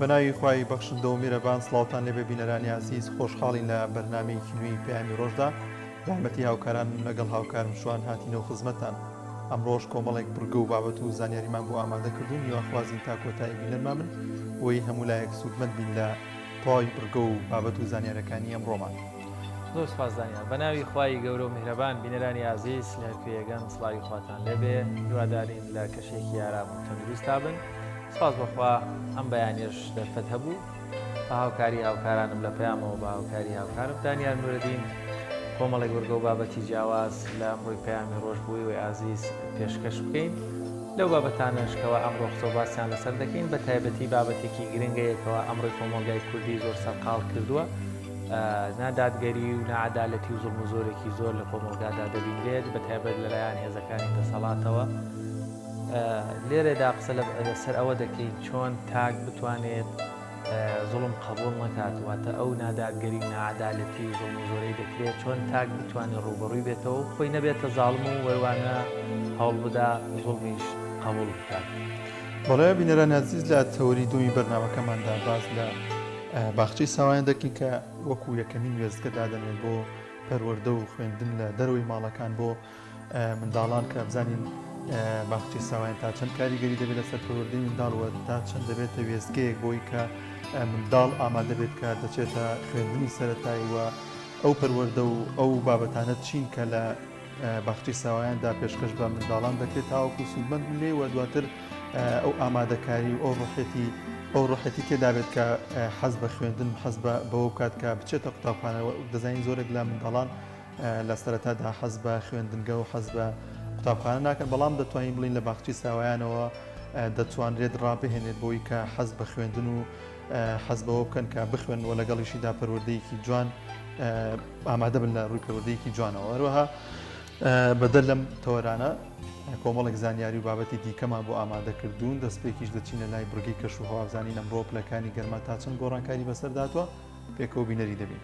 بەناوی خوای بەخشندە و میرەبان سڵاوتان لێبێ بینەرانی عزیز خۆشحاڵین لە بەرنامەیەکی نوێی پەیامی ڕۆژدا یارمەتی هاوکاران لەگەڵ هاوکارم شوان هاتینەوە خزمەتتان ئەمڕۆژ کۆمەڵێک بڕگە و بابەت و زانیاریمان بۆ ئامادە کردوون یواخوازیین تا کۆتایی بینەرمان من بۆی هەموو لایەک سوودمەند بین لە تەواوی بڕگە و بابەت و زانیارەکانی ئەمڕۆمان. زۆر سپاسدانیان بە ناوی خوای گەورە و میهرەبان بینەرانی عزیز لە کوێیەگەن سڵاوی خواتان لێبێ هیوادارین لە کەشێکی ئارام و تەندروستا بن. سپاس بەخوا ئەم بەیانیش دەرفەت هەبوو بە هاوکاری هاوکارانم لە پەیامەوە بە هاوکاری هاوکارم دانیار نورەدین کۆمەڵێک وەرگە و بابەتی جیاواز لە ئەمڕۆی پەیامی ڕۆژ بووی و عزیز پێشکەش بکەین لەو بابەتانشکەوە ئەمڕۆ قسە و باسییان لەسەر دەکەین بە تایبەتی بابەتێکی گرنگەیەکەوە ئەمڕۆی کۆمەلگای کوردی زۆر سەرقاڵ کردووە نادادگەری و نەعەدالەتی و زوڵم و زۆرێکی زۆر لە کۆمەلگادا دەبینرێت بە تایبەت لەلایەن هێزەکانی دەسەڵاتەوە لێرەدا قسە لەسەر ئەوە دەکەین چۆن تاک بتوانێت زوڵم قبول نەکاتواتە ئەو نادادگەری و نەعەدالەتی و زوڵم و زۆرەی دەکرێت چۆن تاک بتوانێت ڕوبەڕووی بێتەوە خۆی نەبێتە زاڵم و وەروانە هەوڵ بدا زوڵمیش قبول بکات. بەڵێ بینەران عزیز لە تەوەری دومی بەرنامەکەماندا باز لە باخچەی ساوایان دەکەین کە وەکو یەکەمین وێستگە دادەنێت بۆ پەروەردە و خوێندن لە دەرەوەی ماڵەکان بۆ منداڵان کە بزانین باخچەی ساوایان تا چەند کاریگەری دەبێت لەسەر پەروەردەی منداڵوە تا چەند دەبێتە وێستگەیەک بۆی کە منداڵ ئامادە بێت کە دەچێتە خوێندنی سەرەتایی وە ئەو پەروەردە و ئەو بابەتانە چین کە لە باخچەی ساوایاندا پێشکەش بە منداڵان دەکرێت تاوەکو سوودمەند لێ و دواتر ئەو ئامادەکاری و ئەو ڕۆحەتی تێدا بێت کە حەز بە خوێندن حەز بەوە بکات کە بچێتە قوتابخانەوە دەزانین زۆرێک لە منداڵان لە سەرەتادا حەز بە خوێندنگە و حەز بە قوتابخانە ناکەن بەڵام دەتوانین بڵین لە باخچەی ساوایانەوە دەتوانرێت ڕابهێنێت بۆی کە حەز بە خوێندن و حەز بەوە بکەن کە بخوێنەوە لەگەڵیشیدا پەروەردەیەکی جوان ئامادە بن لە ڕووی پەروەردەیەکی جوانەوە هەروەها بەدەر لەم تەوەرانە کۆمەڵێک زانیاری و بابەتی دیکەمان بۆ ئامادەکردوون دەستپێکیش دەچینە لای بڕگەی کەش و هەواابزانین ئەمڕۆ پلەکانی گەرما تا چەند گۆڕانکاری بەسەرداتوە پێکەوە بینەری دەبین.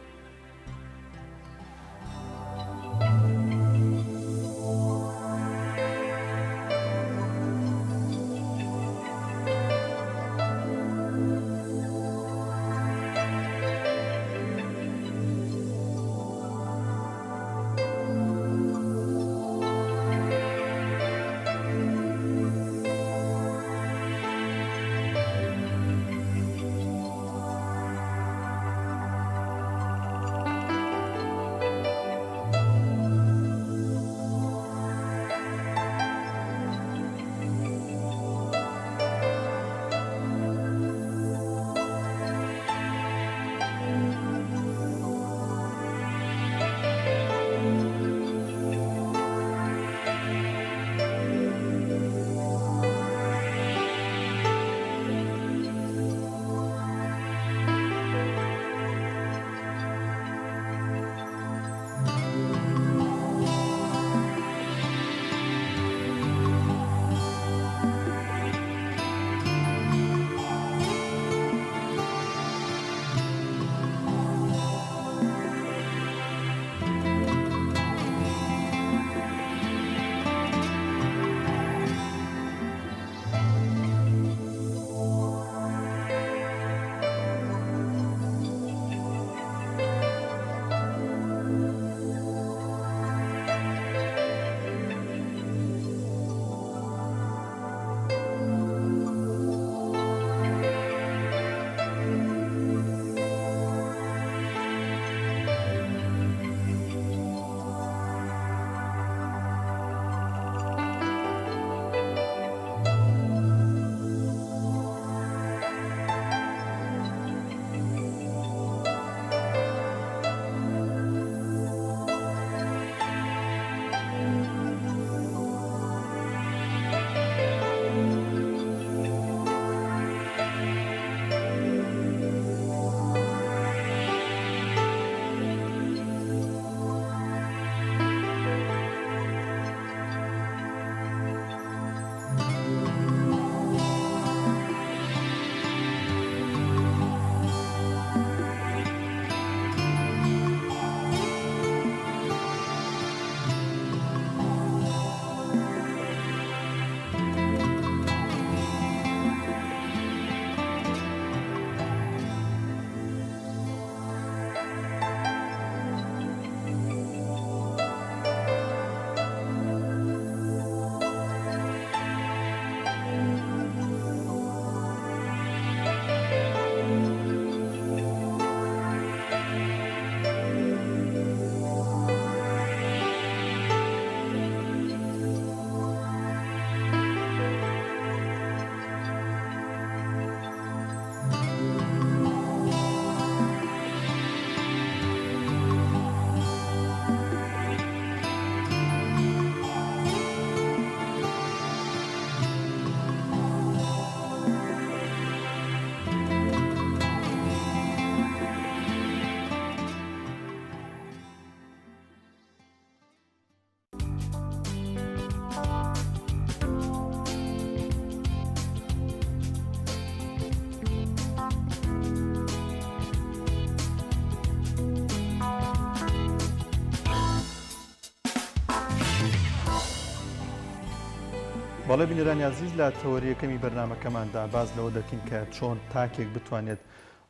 بەڵێ بینەرانی عزیز لە تەوەریەکەمی بەرنامەکەماندا باز لەوە دەکەین کە چۆن تاکێک بتوانێت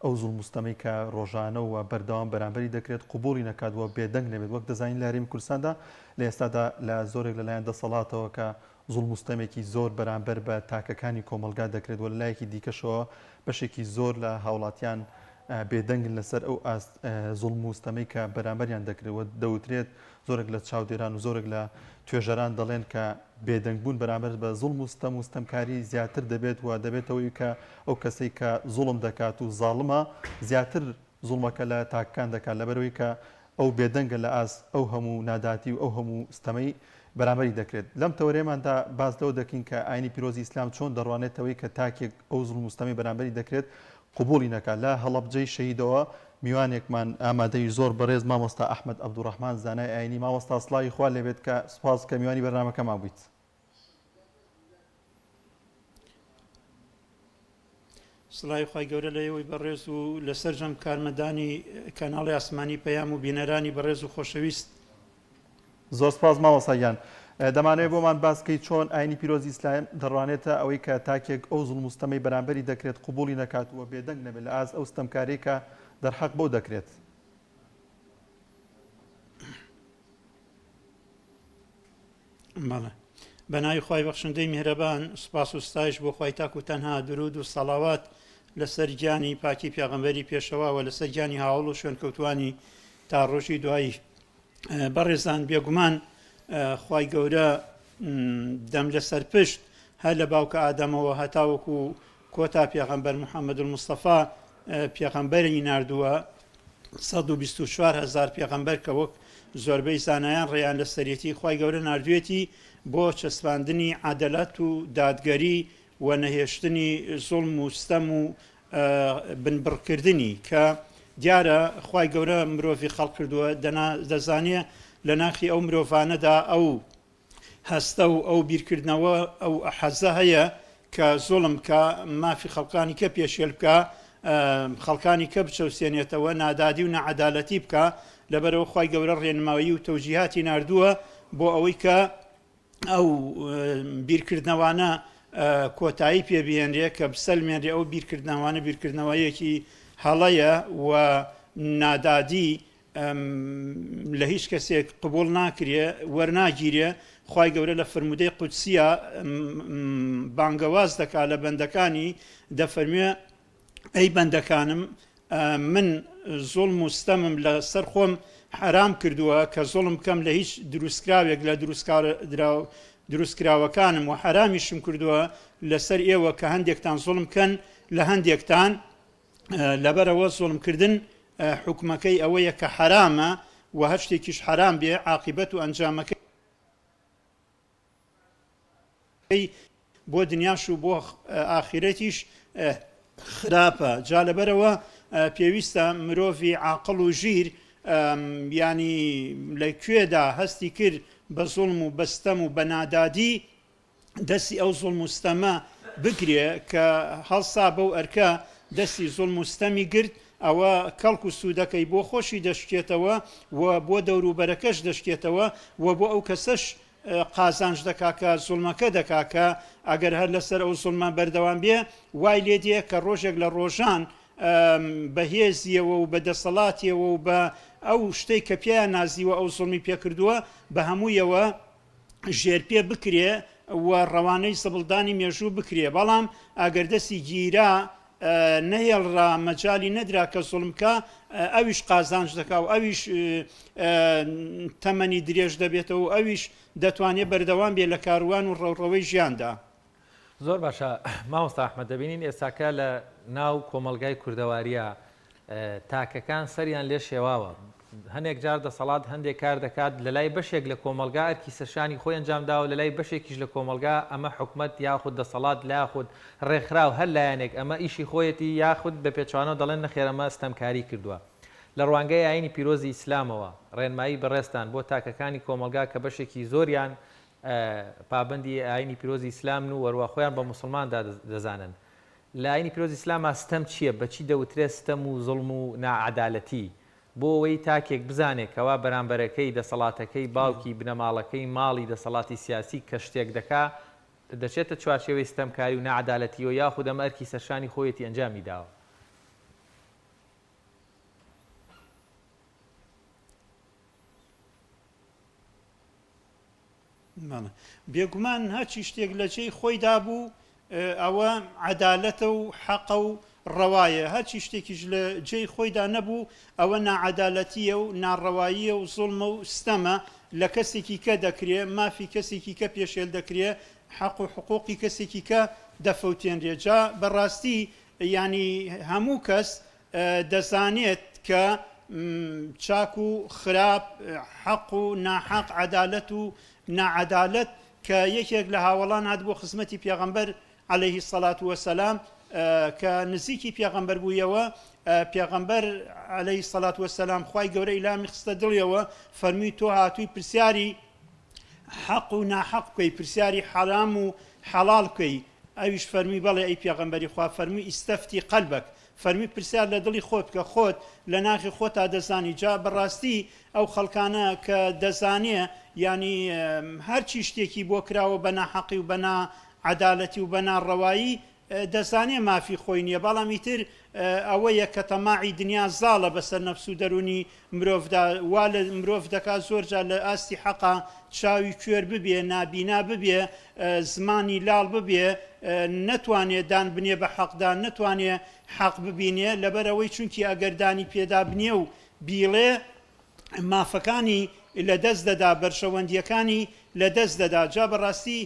ئەو زوڵم و ستەمەی کە ڕۆژانە و بەردەوام بەرامبەری دەکرێت قوبوڵی نەکاتوە بێدەنگ نەبێت وەک دەزانین لە هەرێمی کوردستاندا لە ئێستادا لە زۆرێک لەلایەن دەسەڵاتەوە کە زوڵم و ستەمێکی زۆر بەرامبەر بە تاکەکانی کۆمەلگا دەکرێت و لە لایەکی دیکەشەوە بەشێکی زۆر لە هاوڵاتیان بێدەنگن لەسەر ئەو زوڵم و ستەمەی کە بەرامبەریان دەکرێت دەوترێت زۆرێک لە چاودێران و زۆرێک لە توێژەران دەڵێن کە بێدەنگبوون بەرامبەر بە زوڵم و ستەم و ستەمکاری زیاتر دەبێت و دەبێتەوەی کە ئەو کەسەی کە زوڵم دەکات و زاڵمە زیاتر زوڵمەکە لە تاکەکان دەکات لەبەرەوەی کە ئەو بێدەنگە لە ئاس ئەو هەموو ناداتی و ئەو هەموو ستەمەی بەرامبەری دەکرێت لەم تەوەرێماندا باز لەوە دەکەین کە ئاینی پیرۆزی ئیسلام چۆن دەڕوانێتەوەی کە تاکێک ئەو زوڵم و ستەمی بەرامبەری دەکرێت قوبوڵی نەکات لە هەڵەبجەی شەهیدەوە میوانێکمان ئامادەی زۆر بەڕێز مامۆستا ئەحمەد عەبدوڕەحمان زانای ئاینی مامۆستا سڵاوی خوا لێبێت کە سوپاس کە میوانی بەرنامەکەمان بوویت. سڵاوی خوای گەورە لەیەوەی بەڕێز و لەسەر جەم کارمەدانی کەناڵی ئاسمانی پەیام و بینەرانی بەڕێز و خۆشەویست. زۆر سپاس مامۆستاگیان. دەمانەوێت بۆمان باسکەی چۆن ئاینی پیرۆزی ئیسلام دەڕوانێتە ئەوەی کە تاکێک ئەو زوڵم و ستەمەی بەرامبەری دەکرێت قوبوڵی نەکات وە بێدەنگ نەبێت لە ئاز ئەو ستەمکارەی کە دەرحەق بەو دەکرێت. بەڵێ بەناوی خوای بەخشندەی میهرەبان سوپاس و ستایش بۆ خوای تاک و تەنها درود و سەڵاوات لەسەر گیانی پاکی پێغەمبەری پێشەوا و لەسەر گیانی هاوڵ و شوێنکەوتوانی تا ڕۆژی دوایی. بەڕێزان بێگومان خوای گەورە دەم لەسەر پشت هەر لە باوکە ئادەمەوە هەتاوەکو کۆتا پێغەمبەر محەممەد المستەفا پێغەمبەری نردووە 124,000 پێغەمبەر کە وەک زۆربەی زانایان ڕێیان لە سەرەتی خوای گەورە نردوێتی بۆ چەسپاندنی عەدەلەت و دادگەری و نەهێشتنی زوڵم و ستەم و بنبڕکردنی کە دیارە خوای گەورە مرۆڤی خەڵق کردووە دەزانێ لە ناخی ئەو مرۆڤانەدا ئەو هەستە و ئەو بیرکردنەوە ئەو حەزە هەیە کە زوڵم کە مافی خەڵکانی کە پێشێل بکە خەڵکانی کە بچەوسێنێتەوە نادادی و نەعەدالەتی بکە لەبەرەوە خوای گەورە ڕێنماوی و تەوجیهاتی نردووە بۆ ئەوەی کە ئەو بیرکردنەوانە کۆتایی پێبێنرێ کە بسەلمێنرێ ئەو بیرکردنەوانە بیرکردنەوەیەکی هەڵەیە و نادادی لە هیچ کەسێک قبول ناکرێ وەرناگیرێ. خوای گەورە لە فرمودەی قودسیە بانگەواز دەکات لە بەندەکانی دەفەرموێ ئەی بەندەکانم من زوڵم و ستەمم لە سەر خۆم حرام کردووە کە زوڵم بکەم لە هیچ دروستکراوێک لە دروستکراوەکانم و حرامیشم کردووە لەسەر ئێوە کە هەندێکتان زوڵم بکەن لە هەندێکتان لەبەرەوە زوڵمکردن حکومەکەی ئەوەیە کە حرامە و هەر شتێکیش حرام بێ عاقبەت و ئەنجامەکەی بۆ دنیاش و بۆ ئاخرەتیش خراپە. جا لەبەرەوە پێویستە مرۆڤی عاقڵ و ژیر ینی لەکوێدا هەستی کرد بە زوڵم و بەستەم و بە نادادی دەستی ئەو زوڵم و ستەمە بگرێ کە هەڵسا بەو ئەرکە دەستی زوڵم و ستەمی گرت ئەوە کەڵک و سوودەکەی بۆ خۆشی دەشتێتەوە و بۆ دەوروبەرەکەش دەشتێتەوە و بۆ ئەو کەسەش قازانج دەکا کە زوڵمەکە دەکا کە ئەگەر هەر لەسەر ئەو زوڵمە بەردەوام بێ وای لێ دێ کە ڕۆژێک لە ڕۆژان بەهێزیەوە و بەدەسەڵاتیەوە و بە ئەو شتەی کە پێیان نازیوە ئەو زوڵمی پێکردووە بە هەموویەوە ژێرپێ بکرێ و ڕەوانەی سەبڵدانی مێژوو بکرێ. بەڵام ئەگەر دەستی گیرا نەهێڵڕا مەجای نەدرا کە زوڵمکە ئەویش قازانج دەکا و ئەویش تەمەنی درێژ دەبێتەوە و ئەویش دەتوانێت بەردەوام بێ لە کاروان و ڕەوڕەوەی ژیاندا. زۆر باشە مامۆستا ئەحمەد دەبینین ئێستاکە لە ناو کۆمەلگای کوردەواریە تاکەکان سەریان لێ شێواوە هەندێک جار دەسەڵات هەندێک کار دەکات لە لای بەشێک لە کۆمەلگا ئەرکی سەرشانی خۆی ئەنجامداوە لە لای بەشێکیش لە کۆمەلگا ئەمە حکومەت یاخود دەسەڵات یاخود ڕێکخراو هەر لایەنێک ئەمە ئیشی خۆیەتی یاخود بە پێچوانەوە دەڵێن نەخێرەمە ستەمکاری کردووە. لە ڕوانگەی ئاینی پیرۆزی ئیسلامەوە ڕێنمایی بەڕێستان بۆ تاکەکانی کۆمەلگا کە بەشێکی زۆریان پابندی ئاینی پیرۆزی ئیسلام و وەروە خۆیان بە موسڵماندا دەزانن. لە ئاینی پیرۆزی ئیسلامە ستەم چییە؟ بەچی دەوترێت ستەم و زوڵم و نائەدالەتی بۆ ئەوەی تاکێک بزانێت کەوا بەرامبەرەکەی دەسەڵاتەکەی باوکی بنەماڵەکەی ماڵی دەسەڵاتی سیاسی کە شتێک دەکا دەچێتە چوارچێوەی ستەمکاری و نەعەدالەتیەوە یاخود ئەمە ئەرکی سەرشانی خۆیەتی ئەنجامی داوە. بێگومان هەرچی شتێک لە جێی خۆیدا بوو ئەوە عەدالەتە و حەقە و ڕەوایە، هەرچی شتێکیش لە جێی خۆیدا نەبوو ئەوە ناعەدالەتیە و ناڕەواییە و زوڵمە و ستەمە لە کەسێکی کە دەکرێ، مافی کەسێکی کە پێشێل دەکرێ، حەق و حقوقی کەسێکی کە دەفەوتێنرێ. جا بەڕاستی ینی هەموو کەس دەزانێت کە چاک و خراپ، حەق و ناحەق، عەدالەت و ناعەدالەت کە یەکێک لە هاوڵان هات بۆ خزمەتی پێغەمبەر عەلەیهی السەڵات وەسەلام کە نزیکی پێغەمبەر بوویەوە. پێغەمبەر عەلەیهی السەڵات وەسەلام خوای گەورە ئیلامی خستە دڵیەوە، فەرمووی تۆ هاتووی پرسیاری حەق و ناحەق بکەی، پرسیاری حەرام و حەڵاڵ بکەی. ئەویش فەرمی بەڵێ ئەی پێغەمبەری خوا، فەرمی ئیستەفتی قەلبەک، فەرمی پرسیار لە دڵی خۆت کە خۆت لە ناخی خۆتا دەزانی. جا بەڕاستی ئەو خەڵکانە کە دەزانێ ینی هەرچی شتێکی بۆ کراوە بە ناحەقی و بە ناعەدالەتی و بە ناڕەوایی دەزانێ مافی خۆی نییە، بەڵام ئیتر ئەوەیە کە تەماعی دنیا زاڵە بەسەر نەفس و دەرونی مرۆڤدا، وا لە مرۆڤ دەکات زۆرجار لە ئاستی حەقا چاوی کوێر ببێ، نابینا ببێ، زمانی لاڵ ببێ، نەتوانێت دان بنێ بە حەقدا، نەتوانێت حەق ببینێ، لەبەرەوەی چونکی ئەگەردانی پێدا بنێ و بیڵێ مافەکانی لە دەست دەدا، بەرشەوەندیەکانی لە دەست دەدا. جا بەڕاستی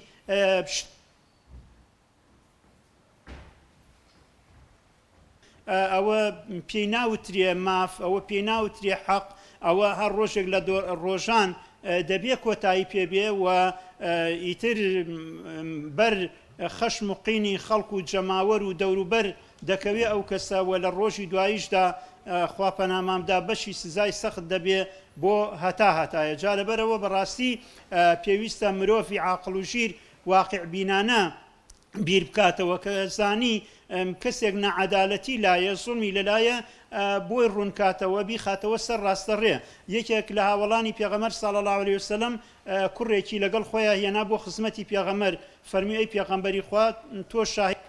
ئەوە پێی ناوترێ ماف، ئەوە پێی ناوترێ حەق، ئەوە هەر ڕۆژێک لە ڕۆژان دەبێ کۆتایی پێبێ و ئیتر بەر خەشم و قینی خەڵک و جەماوەر و دەوروبەر دەکەوێ ئەو کەسەوە لە ڕۆژی دواییشدا خوا پەنامامدا بەشی سزای سەخت دەبێ بۆ هەتایە. جا لەبەرەوە بەڕاستی پێویستە مرۆڤی عاقڵ و ژیر واقع بینانە بیر بکاتەوە کە زانی کەسێک نەعەدالەتی لایە، زوڵمی لەلایە، بۆی ڕوونکاتەوە بیخاتەوە سەر ڕاستەڕێ. یەکێک لە هاوڵانی پێغەمبەر صلی الله علیه وسلم کوڕێکی لەگەڵ خۆیان هێنا بۆ خزمەتی پێغەمبەر، فەرمی ئەی پێغەمبەری خوا تۆ شاهید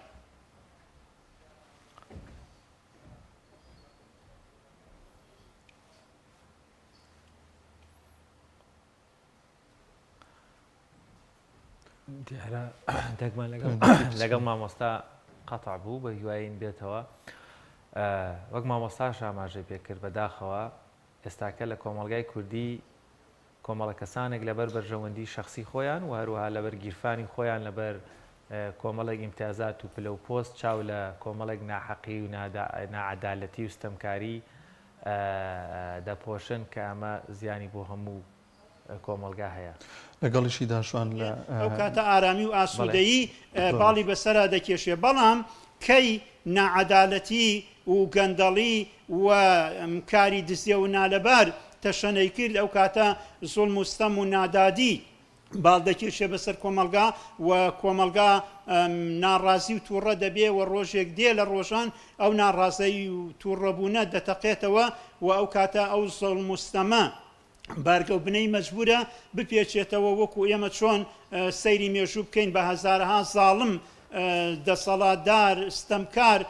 دیارە دەگمان لەگەڵ مامۆستا قەتع بوو بە هیواین بێتەوە. وەک مامۆستاش ئاماژەی پێکرد بەداخەوە ئێستاکە لە کۆمەڵگای کوردی کۆمەڵە کەسانێک لەبەر بەرژەوەندی شەخصی خۆیان و هەروەها لەبەر گیرفانی خۆیان لەبەر کۆمەڵێک ئیمتیازات و پلە و پۆست چاو لە کۆمەڵێک ناحەقی و ناعەدالەتی و ستەمکاری دەپۆشن کە ئەمە زیانی بۆ هەموو کۆمەڵگا هەیە. لەگەڵیشی داشوان لە ئەو کاتە ئارامی و ئاسوودەیی باڵی بەسەرا دەکێشێ، بەڵام کەی ناعەدالەتی و گەندەڵی و کاری دزیە و نالەبار تەشەنەی کرد، ئەو کاتە زوڵم و ستەم و نادادی باڵ دەکێشێ بەسەر کۆمەلگا و کۆمەلگا ناڕازی و تووڕە دەبێ و ڕۆژێک دێ لە ڕۆژان ئەو ناڕازایی و تووڕەبوونە دەتەقێتەوە و ئەو کاتە ئەو زوڵم و ستەمە بارگە و بنەی مەجبورە بپێچێتەوە، وەکو ئێمە چۆن سەیری مێژوو بکەین بە هەزارها زاڵم دەسەڵاتدار ستەمکار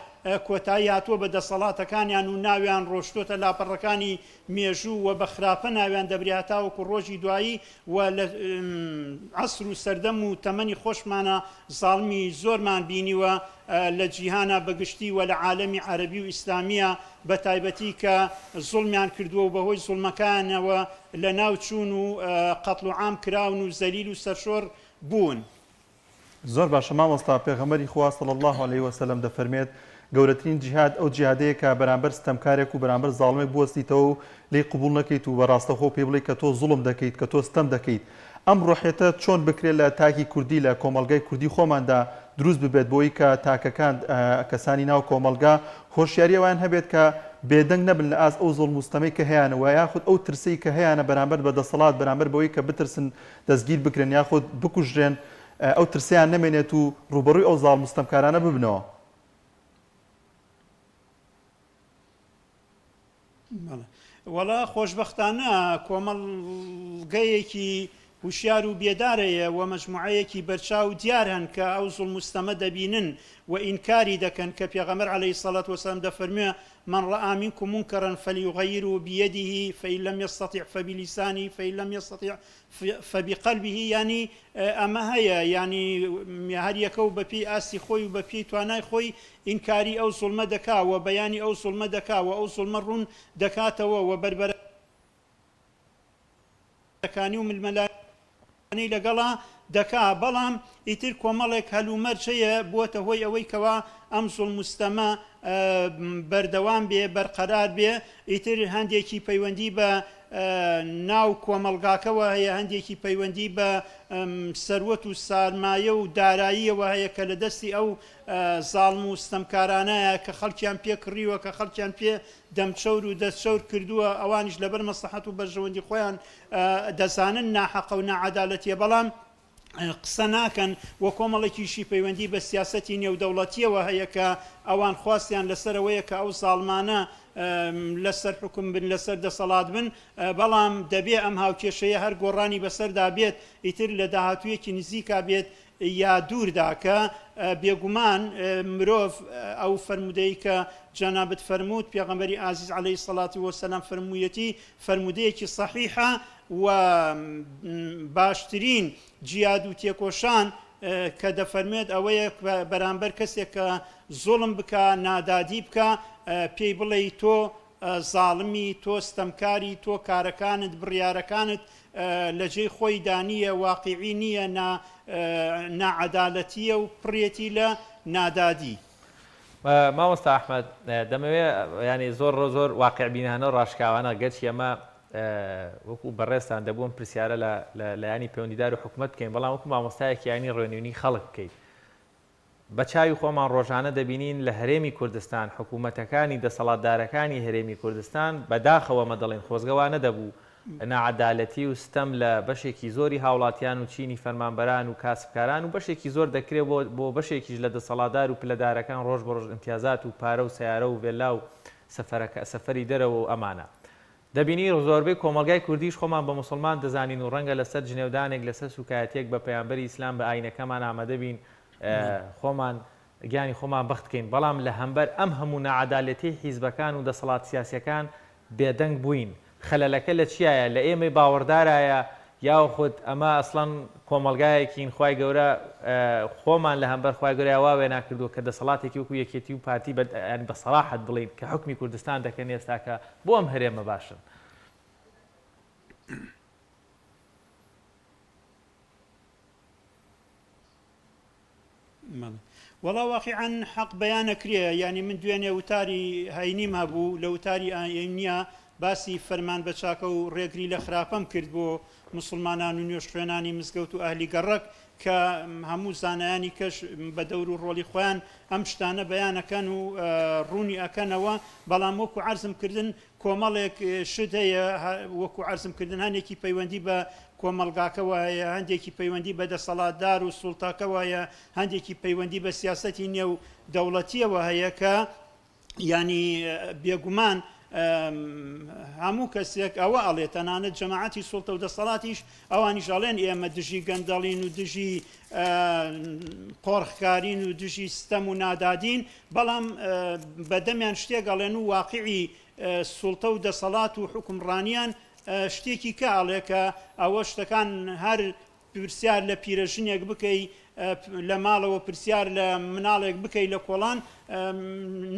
کۆتایی هاتووە بە دەسەڵاتەکانیان و ناویان ڕۆشتۆتە لاپەڕەکانی مێژوو و بە خراپە ناویان دەبرێتاوەکو ڕۆژی دوایی و لە عەسر و سەردەم و تەمەنی خۆشمانە زاڵمی زۆرمان بینیوە لە جیهانە بەگشتی و لە عالەمی عەرەبی و ئیسلامیە بە تایبەتی کە زوڵمیان کردووە و بەهۆی زوڵمەکانەوە لە ناو چوون و قەتڵ و عام کراون و زەلیل و سەرشۆڕ بوون. زۆر باشە مامۆستا، پێغەمبەری خوا صلی الله علیه وسلم دەفەرمێت گەورەترین جیهاد ئەو جیهادەیە کە بەرامبەر ستەمکارێک و بەرامبەر زاڵمێک بوەستیتەوە و لێی قبوڵ نەکەیت و بەڕاستەخۆ پێ بڵێ کە تۆ زوڵم دەکەیت، کە تۆ ستەم دەکەیت. ئەم ڕۆحێتە چۆن بکرێت لە تاکی کوردی لە کۆمەلگای کوردی خۆماندا دروست ببێت بۆی کە تاکەکان کەسانی ناو کۆمەلگا هۆشیاری ئەویان هەبێت کە بێدەنگ نەبن لە ئاز ئەو زوڵم و ستەمەی کە هەیەنەوە، یاخود ئەو ترسی کە هەیەنە بەرامبەر بە دەسەڵات، بەرامبەر بەوەی کە بترسن دەستگیر بکرێن یاخود بکوژرێن، ئەو ترسیان نەمێنێت و ڕوبەڕووی ئەو زاڵم و ستەمکارانە ببنەوە. وەڵا خۆشبەختانە کۆمەڵگەیەکی وشیار و بێدارەیە و مەجموعەیەکی بەرچاو دیار هەن کە ئەو زوڵم و ستەمە دەبینن و ئینکاری دەکەن کە پێغەمبەر عەلەیهی سەڵات وەسەلام دەفەرموێ من رأى منكم منكرا فليغيره بيده فإن لم يستطع فبلسانه فإن لم يستطع فبقلبه يعني أما هي يعني هەر یەکە و بەپێی ئاستی خۆی و بەپێی توانای خۆی ئینکاری ئەو زوڵمە دەکا و بەیانی ئەو زوڵمە دەکا و ئەو زوڵمە ڕوون دەکاتەوە و بربەرەکانی و ملمەلانی لەگەڵا دەکا بەڵام ئیتر کۆمەڵێک هەلومەرجەیە بووەتە هۆی ئەوەی کەوا ئەم زوڵم و ستەمە بەردەوام بێ بەرقەرار بێ ئیتر هەندێکی پەیوەندی بە ناو کۆمەلگاکەوە هەیە هەندێکی پەیوەندی بە سەروەت و سارمایە و داراییەوە هەیە کە لە دەستی ئەو زاڵم و ستەمکارانەیە کە خەڵکیان پێ کڕیوە کە خەڵکیان پێ دەمچەور و دەستچەور کردووە ئەوانیش لەبەر مەسلحەت و بەرژەوەندی خۆیان دەزانن ناحەقە و ناعەدالەتیە بەڵام قسە ناکەن و کۆمەڵێکیشی پەیوەندی بە سیاسەتی نێودەوڵەتیەوە هەیە کە ئەوان خواستیان لەسەرەوەیە کە ئەو ساڵمانە لەسەر حکم بن لەسەر دەسەڵات بن بەڵام دەبێ ئەم هاوکێشەیە هەر گۆڕانی بەسەردا بێت ئیتر لە داهاتوویەکی نزیکا بێت یا دووردا کە بێگومان مرۆڤ ئەو فەرمودەی کە جەنابەت فەرمووت پێغەمبەری ئازیز عەلەیهی سەڵات وەسەلام فەرموویەتی فەرمودەیەکی سەحیحە و باشترین جیاد و تێکۆشان کە دەفەرمێت ئەوەیە بەرامبەر کەسێک کە زوڵم بکە نادادی بکە پێی بڵێ تۆ زاڵمی تۆ ستەمکاری تۆ کارەکانت بڕیارەکانت لە جێی خۆی دانیە واقعی نییە ناعەدالەتیە و پڕێتی لە نادادی. مامۆستا ئەحمەد دەمەوێت ینی زۆر واقع بینانە و ڕاشکاوانە گەرچی ئەمە وەکو بەڕێستان دەبووم پرسیارە لە ینی پەیوەندیدار و حکومەت بکەین بەڵام وەکو مامۆستایەکی ینی ڕێنمونی خەڵک بکەیت بە چاوی خۆمان ڕۆژانە دەبینین لە هەرێمی کوردستان حکوومەتەکانی دەسەڵاتدارەکانی هەرێمی کوردستان بەداخەوە دەڵێن خۆزگەوانە دەبوو نەعەدالەتی و ستەم لە بەشێکی زۆری هاوڵاتیان و چینی فەرمانبەران و کاسبکاران و بەشێکی زۆر دەکرێت بۆ بەشێکیش لە دەسەڵاتدار و پلەدارەکان ڕۆژ بە ڕۆژ امتیازات و پارە و سیارە و ڤێلا و سەفەری دەرەوە و ئەمانە دەبینی زۆربەی کۆمەلگای کوردیش خۆمان بە موسڵمان دەزانین و ڕەنگە لەسەر جنێودانێک لەسەر سوکایەتێک بە پەیامبەری ئیسلام بە ئاینەکەمان ئامادە بین خۆمان گیانی خۆمان بەخت بکەین بەڵام لە هەمبەر ئەم هەموو نەعەدالەتی حیزبەکان و دەسەڵات سیاسیەکان بێدەنگ بووین خەلەلەکە لە چیایە لە ئێمەی باوەڕدارایە یاخود ئەمە ئەسڵەن کۆمەلگایەکین خوای گەورە خۆمان لە هەمبەر خوای گەورە واوێ ناکردو کە دەسەڵاتێکی وەکو یەکێتی و پارتی بە سەراحەت بڵین کە حکمی کوردستان دەکەن ئێستاکە بۆ ئەم هەرێمە باشن. وەڵا واقعاً حەق بەیانەکرێ ینی من دوێنێ وتاری هەینیم هەبوو لە وتاری ئاینیە باسی فەرمان بە چاکە و ڕێگری لە خراپەم کرد بۆ مسلمانان و نوێژ خوێنانی مزگەوت و ئەهلی گەڕک کە هەموو زانایانی کەش بە دەور و ڕۆلی خۆیان ئەم شتانە بەیانەکەن و ڕوونی ئەکەنەوە بەڵام وەکو عەرزم کردن کۆمەڵێک شت هەیە وەکو عەرزم کردن هەندێکی پەیوەندی بە کۆمەلگاکەوە هەیە هەندێکی پەیوەندی بە دەسەڵاتدار و سوڵتاکەوە هەیە هەندێکی پەیوەندی بە سیاسەتی نێو دەوڵەتیەوە هەیە کە ینی بێگومان هەموو کەسێک ئەوە ئەڵێت تەنانەت جەماعەتی سوڵتە و دەسەڵاتیش ئەوانیش ئەڵێن ئێمە دژی گەندەڵین و دژی قۆڕخکارین و دژی ستەم و نادادین بەڵام بەدەمیان شتێک ئەڵێن و واقعی سوڵتە و دەسەڵات و حکومڕانیان شتێکی کە ئەڵێ کە ئەوە شتەکان هەر پرسیار لە پیرەژنێک بکەی لە ماڵەوە پرسیار لە مناڵێک بکەی لە کۆڵان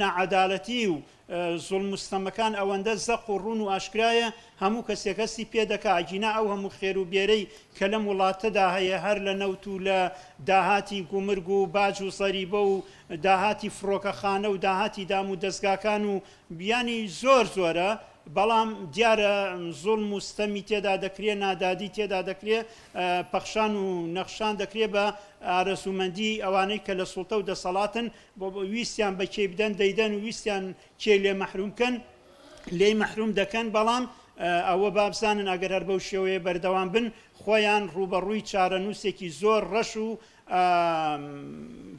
نەعەدالەتی و زوڵم و ستەمەکان ئەوەندە زەق و ڕوون و ئاشکرایە هەموو کەسێک هەستی پێ دەکا ئەگینا ئەو هەموو خێر و بێرەی کە لەم وڵاتەدا هەیە هەر لە نەوت و لە داهاتی گومرگ و باج و سەریبە و داهاتی فڕۆکەخانە و داهاتی دام و دەستگاکان و بیانی زۆرە بەڵام دیارە زوڵم و ستەمی تێدا دەکرێت نادادی تێدا دەکرێت پەخشان و نەخشان دەکرێت بە ئارەزومەندی ئەوانەی کە لە سوڵتە و دەسەڵاتن بۆ ویستیان بە کێ بدەن دەیدەن و ویستیان کێ لێ مەحرومکەن لێی مەحروم دەکەن بەڵام ئەوە بابزانن ئەگەر هەر بەو شێوەیە بەردەوام بن خۆیان ڕوبەڕووی چارەنووسێکی زۆر ڕەش و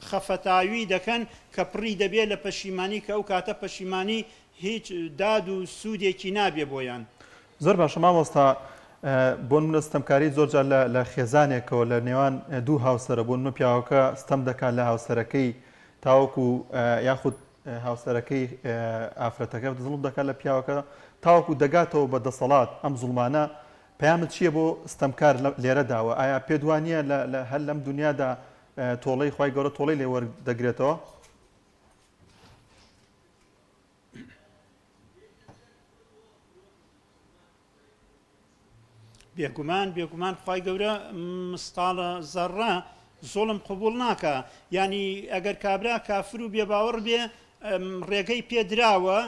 خەفەتاوی دەکەن کە پڕی دەبێت لە پەشیمانی کە ئەو کاتە پەشیمانی هیچ داد و سوودێکی نابێ بۆیان. زۆر باشە مامۆستا بۆ منە ستەمکاری زۆرجار لە خێزانێکەوە لە نێوان دوو هاوسەرە بۆ منە پیاوەکە ستەم دەکات لە هاوسەرەکەی تاوەکو یاخود هاوسەرەکەی ئافرەتەکە زڵم دەکات لە پیاوەکە تاوەکو دەگاتەوە بە دەسەڵات ئەم زوڵمانە پەیامت چییە بۆ ستەمکار لێرەداوە ئایا پێدوانیە هەر لەم دنیادا تۆڵەی خی گەورە تۆڵەی لێ وەردەگرێتەوە؟ بێگومان خی گەورە مستاڵە زەڕە زۆڵم قبول ناکە ینی ئەگەر کابرا کافر و بێباوەڕ بێ ڕێگەی پێدراوە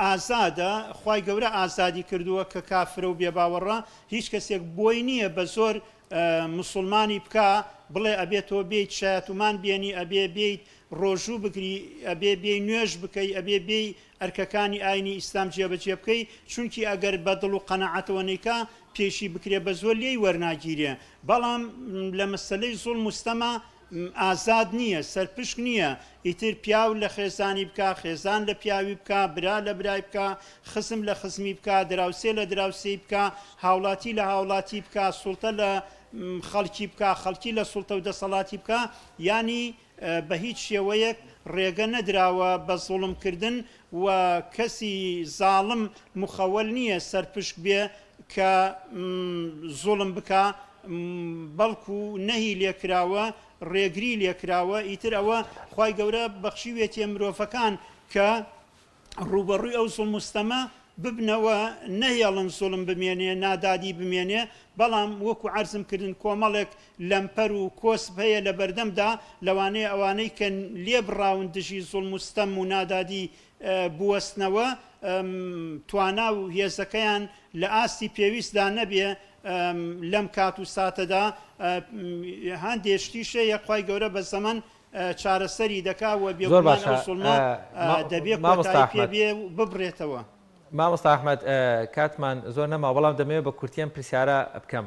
ئازادە خی گەورە ئازادی کردووە کە کافرە و بێباوەڕە هیچ کەسێک بۆی نییە بە زۆر مسلمانی بکە بڵێ ئەبێتەوە بێیت شایەتومان بێنی ئەبێ بێیت ڕۆژوو بگری ئەبێ بێ نوێژ بکەی ئەبێ بێ ئەرکەکانی ئاینی ئیسلام جێبەجێ بکەی چونکی ئەگەر بەدڵ و قەنەعەتەوە نیکا پێشی بکرێ بە زۆر لێی وەرناگیرێ بەڵام لە مەسلەی زۆڵ مستەما ئازاد نییە سەرپشک نییە ئیتر پیاو لە خێزانی بکە خێزان لە پیاوی بکە برا لە برای بکە خزم لە خزمی بکە دراوسێ لە دراوسێ بکە هاوڵاتی لە هاوڵاتی بکە سوڵتە لە خەڵکی بکە خەڵکی لە سوڵتە و دەسەڵاتی بکە ینی بە هیچ شێوەیەک ڕێگە نەدراوە بە زوڵمکردن و کەسی زاڵم مخەوەل نییە سەرپشک بێ کە زوڵم بکە بەڵکو نەهی لێکراوە ڕێگری لێکراوە ئیتر ئەوە خی گەورە بەخشیوێتێ مرۆڤەکان کە ڕوبەڕووی ئەو زوڵ مستەمە ببنەوە نەهێڵن زوڵم بمێنێ نادادی بمێنێ بەڵام وەکو عەرزم کردن کۆمەڵێک لەمپەر و کۆسب هەیە لە بەردەمدا لەوانەیە ئەوانەی کە لێ بڕاون دژی زوڵ مستەم و نادادی بوەستنەوە توانا و هێزەکەیان لە ئاستی پێویستدا نەبێ لەم کات و ساتەدا هەندێشتیشە یەخوای گەورە بە زەمەن چارەسەری دەکا و بێگومان ئەو سوڵمە دەبێت کۆتایی پێبێ و ببڕێتەوە. مامۆستا ئەحمەد کاتمان زۆر نەما بەڵام دەمەوێت بە کورتیان پرسیارە بکەم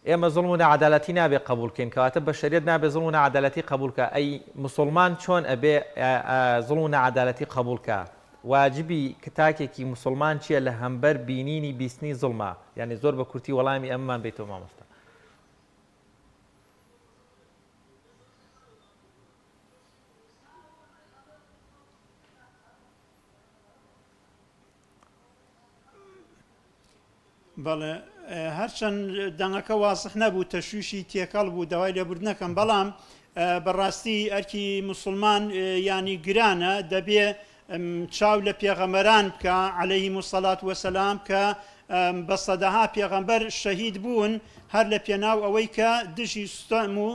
ئێمە زوڵم و نەعەدالەتی نابێ قبولکەین کەواتە بە شەریعەت نابێ زوڵم و نەعەدالەتی قبولکە ئەی موسڵمان چۆن ئەبێ زوڵم و نەعەدالەتی قبولکە واجبی کتاکێکی موسڵمان چییە لە هەمبەر بینینی بیستنی زوڵمە یعنی زۆر بە کورتی وەڵامی ئەممان بێتەوە مامۆستا. بەڵێ هەرچەند دەنگەکە واسح نەبوو تەشویشی تێکەڵ بوو داوای لێبوردنەکەم بەڵام بەڕاستی ئەرکی موسڵمان ینی گرانە دەبێ چاو لە پێغەمبەران بکە عەلەیهیمو السەڵات وەسەلام کە بە سەدەها پێغەمبەر شەهید بوون هەر لە پێناو ئەوەی کە دژی ستەم و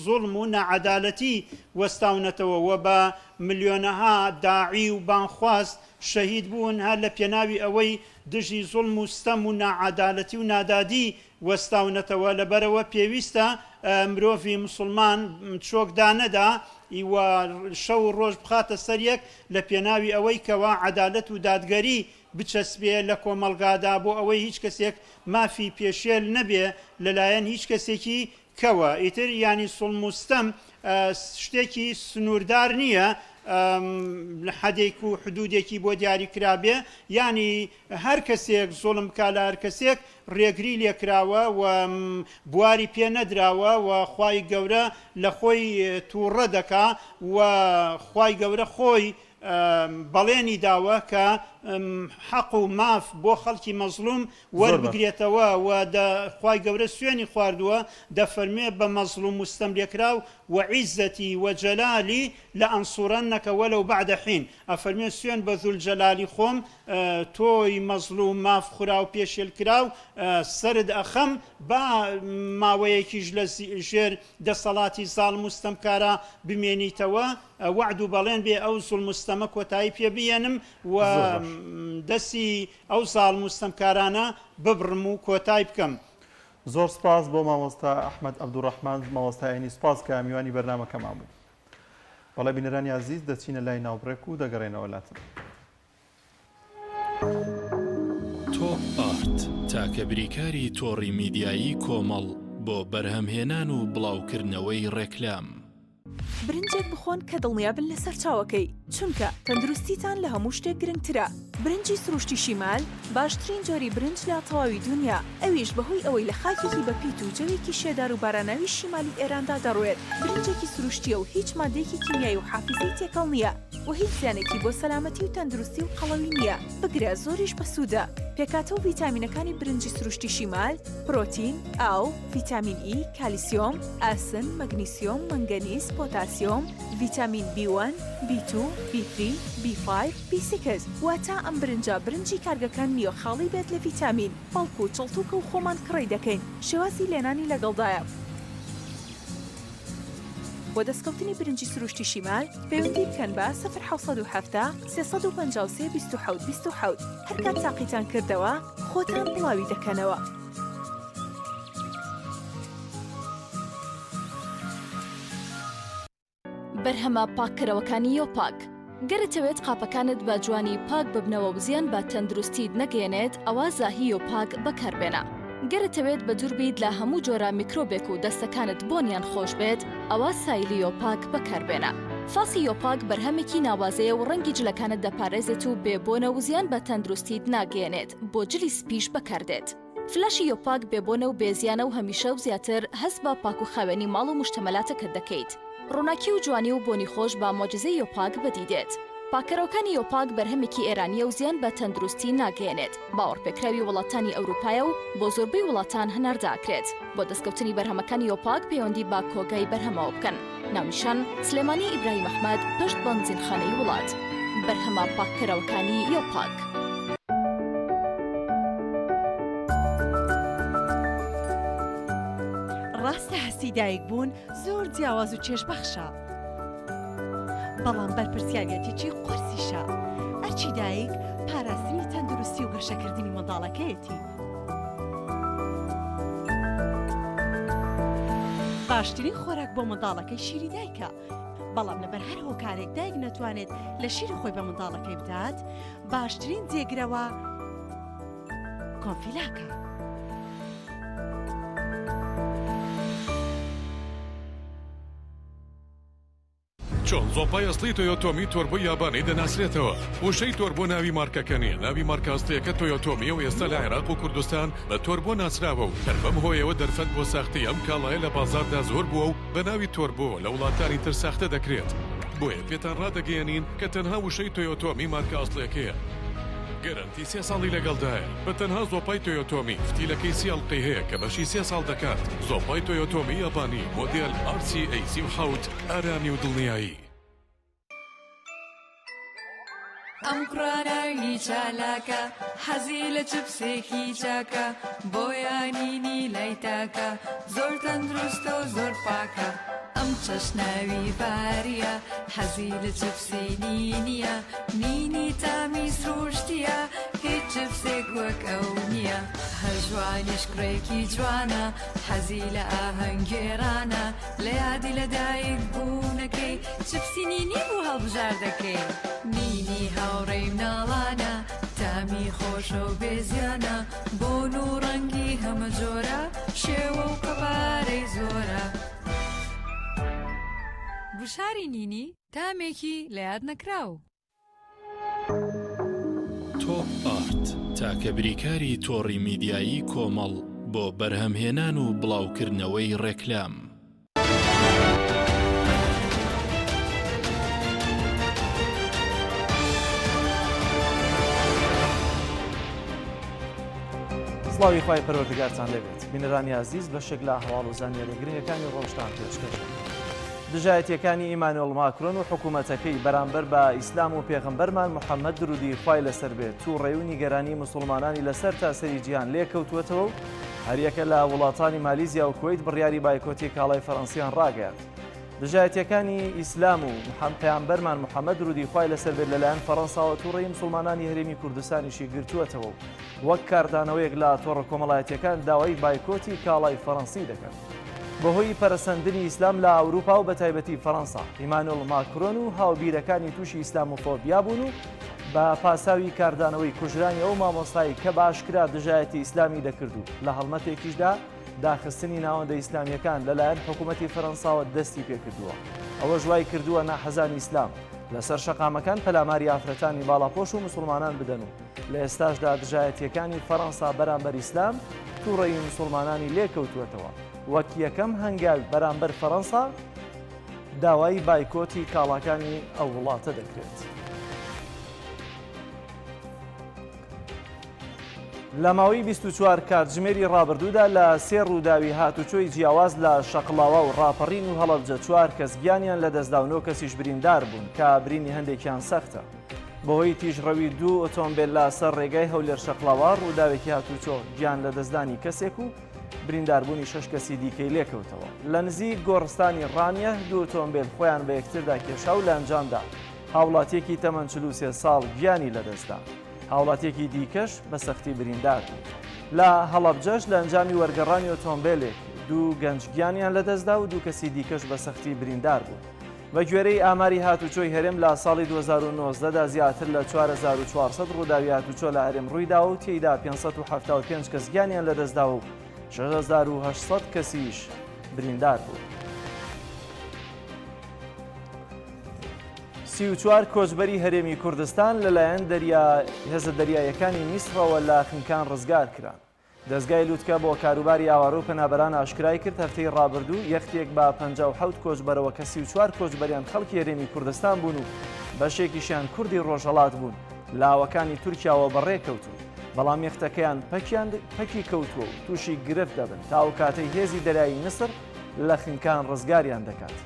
زوڵم و نەعەدالەتی وەستاونەتەوە و بە ملیۆنەها داعی و بانخواست شەهید بوون هەر لە پێناوی ئەوەی دژی زوڵم و ستەم و نەعەدالەتی و نادادی وەستاونەتەوە لەبەرەوە پێویستە مرۆڤی موسڵمان چۆکدا نەدا و شەو ڕۆژ بخاتە سەریەک لە پێناوی ئەوەی کەوا عەدالەت و دادگەری بچەسبێ لە کۆمەڵگادا بۆ ئەوەی هیچ کەسێک مافی پێشێل نەبێ لەلایەن هیچ کەسێکی کەوە ئیتر ینی سوڵم و ستەم شتێکی سنووردار نییە لە حەدێک و حدودێکی بۆ دیاری کرابێ ینی هەر کەسێک زۆڵم کا لە هەر کەسێک ڕێگری لێکراوە و بواری پێ نەدراوە و خوای گەورە لە خۆی تووڕە دەکا و خوای گەورە خۆی بەڵێنی داوە کە حەق و ماف بۆ خەڵکی مەزلوم وەربگرێتەوە و خوای گەورە سوێنی خواردووە دەفەرمێ بە مەزلوم مستەم لێکراو و عیزەتی و جەلالی لە ئەنسوورەنەکە وەلەو بەعدە حین ئەفەرمێ سوێن بە زولجەلالی خۆم تۆی مەزلوم ماف خورا و پێشێل کراو سرد ئەخەم با ماوەیەکیش لە ژێر دەسەڵاتی زاڵ مستەمکارە بمێنیتەوە وعد و بەڵێن بێ ئەو زوڵم مستەمە کۆتایی پێ بێنم و دەستی ئەو زاڵ مستەمکارانە ببڕم و کۆتای بکەم. زۆر سپاس بۆ مامۆستا ئەحمەد عەبدوڕەحمان مامۆستایانی سپاس کە میوانی بەرنامەکەمان بوو. بەڵێ بینەرانی عەزیز دەچینە لای ناوبڕێک و دەگەڕێنەوە لاتن. تۆپ ئارت تاکە بریکاری تۆڕی میدیایی کۆمەڵ بۆ بەرهەمهێنان و بڵاوکردنەوەی ڕێکلام. برنجێک بخۆن کە دڵنیابن لەسەر چاوەکەی چونکە تەندروستیتان لە هەموو شتێک گرنگترە. برنجی سروشتی شیمال باشترین جۆری برنج لە تەواوی دنیا، ئەویش بەهۆی ئەوەی لە خاکێکی بەپیت و جەوێکی شێدار و باراناوی شیمالی ئێراندا دەڕوێت. برنجێکی سروشتیە و هیچ مادەیەکی کیمیایی و حافزەی تێکەڵ نییە و هیچ زیانێکی بۆ سەلامەتی و تەندروستی و قەڵەوی نییە. بگرە زۆریش بەسوودە. پێکاتە و ڤیتامینەکانی برنجی سروشتی شیمال، پرۆتین، ئاو، ڤیتامین ئی، کالیسیۆم، ئاسن، مەگنیسیۆم، مەنگەنیز، پۆتاسیۆم، ڤیتامین B1، B2، B3، B5، B6 واتە ئەم برنجی کارگەکان نییە خاڵی بێت لە ڤیتامین، بەڵکو و چڵتوکە و خۆمان کڕی دەکەین. شێوازی لێنانی لەگەڵدایە. بۆ دەستکەوتنی برنجی سروشتی شیمال پەیوەندی بکەن بە 0حوسەد و 353 27 27 هەر کات تاقیتان کردەوە خۆتان بڵاوی دەکەنەوە. بەرهەمە پاککەرەوەکانی یۆپاک. گەرەتەوێت قاپەکانت بە جوانی پاک ببنەوە و زیان بە تەندروستیت نەگەێنێت ئەوە زاهی یۆپاک بەکاربێنە. گەرەتەوێت بە دوور بیت لە هەموو جۆرە میکرۆبێک و دەستەکانت بۆنیان خۆش بێت ئەوە سایلی یۆپاک بەکاربێنە. فاسی یۆپاک بەرهەمێکی ناوازەیە و ڕەنگی جلەکانت دەپارێزێت و بێبۆنە و زیان بە تەندروستیت ناگەێنێت بۆ جلی سپیش بەکاردێت. فلاشی یۆپاک بێبۆنە و بێزیانە و هەمیشە و زیاتر هەست بە پاک و خاوێنی ماڵ و مشتەمەلاتەکەت دەکەیت. ڕووناکی و جوانی و بۆنی خۆش با مۆجزەی یۆپاک بەدیدێت. پاکەرەوەکانی یۆپاک بەرهەمێکی ئێرانیە و زیان بە تەندروستی ناگەێنێت. باوەڕپێکراوی وڵاتانی ئەوروپایە و بۆ زۆربەی وڵاتان هەنارداکرێت. بۆ دەستکەوتنی بەرهەمەکانی یۆپاک پەیوەندی با کۆگای بەرهەمەوە بکەن. ناونیشان سلێمانی ئیبراهیم ئەحمەد پشت بەنزینخانەی وڵات. بەرهەمە پاکەرەوەکانی یۆپاک. ڕاستە هەستی دایک بوون زۆر جیاواز و چێژبەخشە. بەڵام بەرپرسیارەتێکی قورسیشە. ئەرچی دایک پاراستنی تەندروستی و گەشەکردنی منداڵەکەیەتی. باشترین خۆراک بۆ منداڵەکەی شیری دایکە. بەڵام لەبەر هەر هۆکارێک دایک نەتوانێت لە شیری خۆی بە منداڵەکەی بدات، باشترین جێگرەوە کۆنفیلاکە. چۆن زۆپای ئەسڵی تۆیۆتۆمی تۆربۆ یابانی دەناسرێتەوە. وشەی تۆربۆ ناوی مارکەکە نیە، ناوی مارکە ئەسڵیەکە تۆیۆتۆمیە و ئێستا لە عێراق و کوردستان بە تۆربۆ ناسراوە و هەربەم هۆیەوە دەرفەت بۆ ساختی ئەم کاڵایە لە بازاردا زۆر بووە و بە ناوی تۆربۆ لە وڵاتانی تر ساختە دەکرێت. بۆیە پێتان ڕادەگەیەنین کە تەنها وشەی تۆیۆتۆمی مارکە ئەسڵیەکەیە. گەرانتی 3 ساڵی لەگەڵدایە. بە تەنها زۆپای تۆیۆتۆمی فتیلەکەی سیڵقی هەیە کە بەشی 3 ساڵ دەکات. زۆپای تۆیۆتۆمی یابانی مۆدێل RCA37 ئارانی و دڵنیایی. ئەم کوڕاناوی چالاکە حەزی لە چپسێکی چاکە بۆیانینی لای تاکە زۆر تەندروستە و زۆر پاکە. ئەم چەشناوی باریە حەزی لە چپسی نینیە نینی تامی سروشتیە هیچ چپسێک وەک ئەو نییە. هەژوانیش کوڕێکی جوانە حەزی لە ئاهەنگێرانە لە یادی لەدایک بوونەکەی چپسی نینی بوو هەڵبژار دەکەی. نینی هاوڕێی مناڵانە تامی خۆشە و بێزیانە بۆن و ڕەنگی هەمە جۆرە شێوە و قەبارەی زۆرە. گوشاری نینی تامێکی لە یاد نەکراو. تۆپ ئارت تاکە بریکاری تۆڕی میدیایی کۆمەڵ بۆ بەرهەمهێنان و بڵاوکردنەوەی ڕێکلام. سڵاوی خوای پەروەردگارتان لێبێت. بینەرانی عەزیز بەشێک لە هەواڵ و زانیاری گرنگەکانی ڕۆژتان پێشکەشتن. دژایەتیەکانی ئیمانوێل ماکرۆن و حکوومەتەکەی بەرامبەر بە ئیسلام و پێغەمبەرمان محەممەد درودی خوای لەسەر بێت و ڕێی و نیگەرانی موسڵمانانی لەسەر تاسەری جیهان لێکەوتووەتەوە و هەریەکە لە وڵاتانی مالیزیا و کوێیت بڕیاری بایکۆتی کاڵای فەڕەنسییان ڕاگەیاند. دژایەتیەکانی ئیسلام و پێغەمبەرمان محەممەد درودی خوای لەسەر بێت لەلایەن فەڕەنساوە تووڕێی موسڵمانانی هەرێمی کوردستانیشی گرتووەتەوە و وەک کاردانەوەیەک لە تۆڕە کۆمەڵایەتیەکان داوای بایکۆتی کاڵای فەڕەنسی دەکەن. بەهۆی پەرەسەندنی ئیسلام لە ئەوروپا و بەتایبەتی فەڕەنسا، ئیمانوێل ماکرۆن و هاوبیرەکانی تووشی ئیسلامۆفۆبیا بوون و بە پاساوی کاردانەوەی کوژرانی ئەو مامۆستایی کە باشکرا دژایەتی ئیسلامی دەکرد و لە هەڵمەتێکیشدا داخستنی ناوەندە ئیسلامیەکان لەلایەن حکوومەتی فەڕەنساوە دەستی پێکردووە. ئەوە ژوای کردووە ناحەزانی ئیسلام لەسەر شەقامەکان پەلاماری ئافرەتانی باڵاپۆش و مسلمانان بدەن و لە ئێستاشدا دژایەتیەکانی فەڕەنسا بەرامبەر ئیسلام تووڕەیی مسلمانانی لێکەوتوێتەوە وەک یەکەم هەنگاوی بەرامبەر فەڕەنسا داوای بایکۆتی کاڵاکانی ئەو وڵاتە دەکرێت. لە ماوەی 24 کاتژمێری ڕابردوودا لە سێ ڕووداوی هاتوچۆی جیاواز لە شەقڵاوە و ڕاپەڕین و هەڵەبجە 4 کەس گیانیان لە دەستداونەوە کەسیش بریندار بوون کە برینی هەندێکیان سەختە. بەهۆی تیژڕەوی 2 ئۆتۆمبیل لە سەر ڕێگای هەولێر شەقڵاوە ڕووداوێکی هاتوچۆ گیان لە دەستدانی کەسێک و برینداربوونی 6 کەسی دیکەی لێکەوتەوە. لە نزیک گۆڕستانی ڕانیە 2 ئۆتۆمبیل خۆیان بە یەکتردا کێشا و لە ئەنجامدا هاوڵاتیەکی تەمەن 43 ساڵ گیانی لەدەستدا. هاوڵاتیەکی دیکەش بە سەختی بریندار بوو. لە هەڵەبجەش لە ئەنجامی وەرگەڕانی ئۆتۆمبیلێک 2 گەنجگیانیان لەدەستدا و 2 کەسی دیکەش بە سەختی بریندار بوو. بە گوێرەی ئاماری هاتوچۆی هەرێم لە ساڵی 2019دا زیاتر لە 4400 ڕووداوی هاتوچۆ لە هەرێم ڕوویدا و تێیدا 575 کەس گیانیان لەدەستداوە و 6800 کەسیش بریندار بوو. 34 کۆچبەری هەرێمی کوردستان لەلایەن هێزە دەریایەکانی میسرەوە لە خنکان ڕزگار کران. دەستگای لووتکە بۆ کاروباری ئاوارە و پەنابەران ئاشکرای کرد هەفتەی ڕابردوو یەختێک بە 57 کۆچبەرەوە کە 34 کۆچبەریان خەڵکی هەرێمی کوردستان بوون و بەشێکیشیان کوردی ڕۆژهەڵات بوون لاوەکانی تورکیاوە بەڕێکەوتون. بەڵام یەختەکەیان پەکی کەوتووە و تووشی گرفت دەبن تا ئەو کاتەی هێزی دەریایی میسر لە خنکان ڕزگاریان دەکات.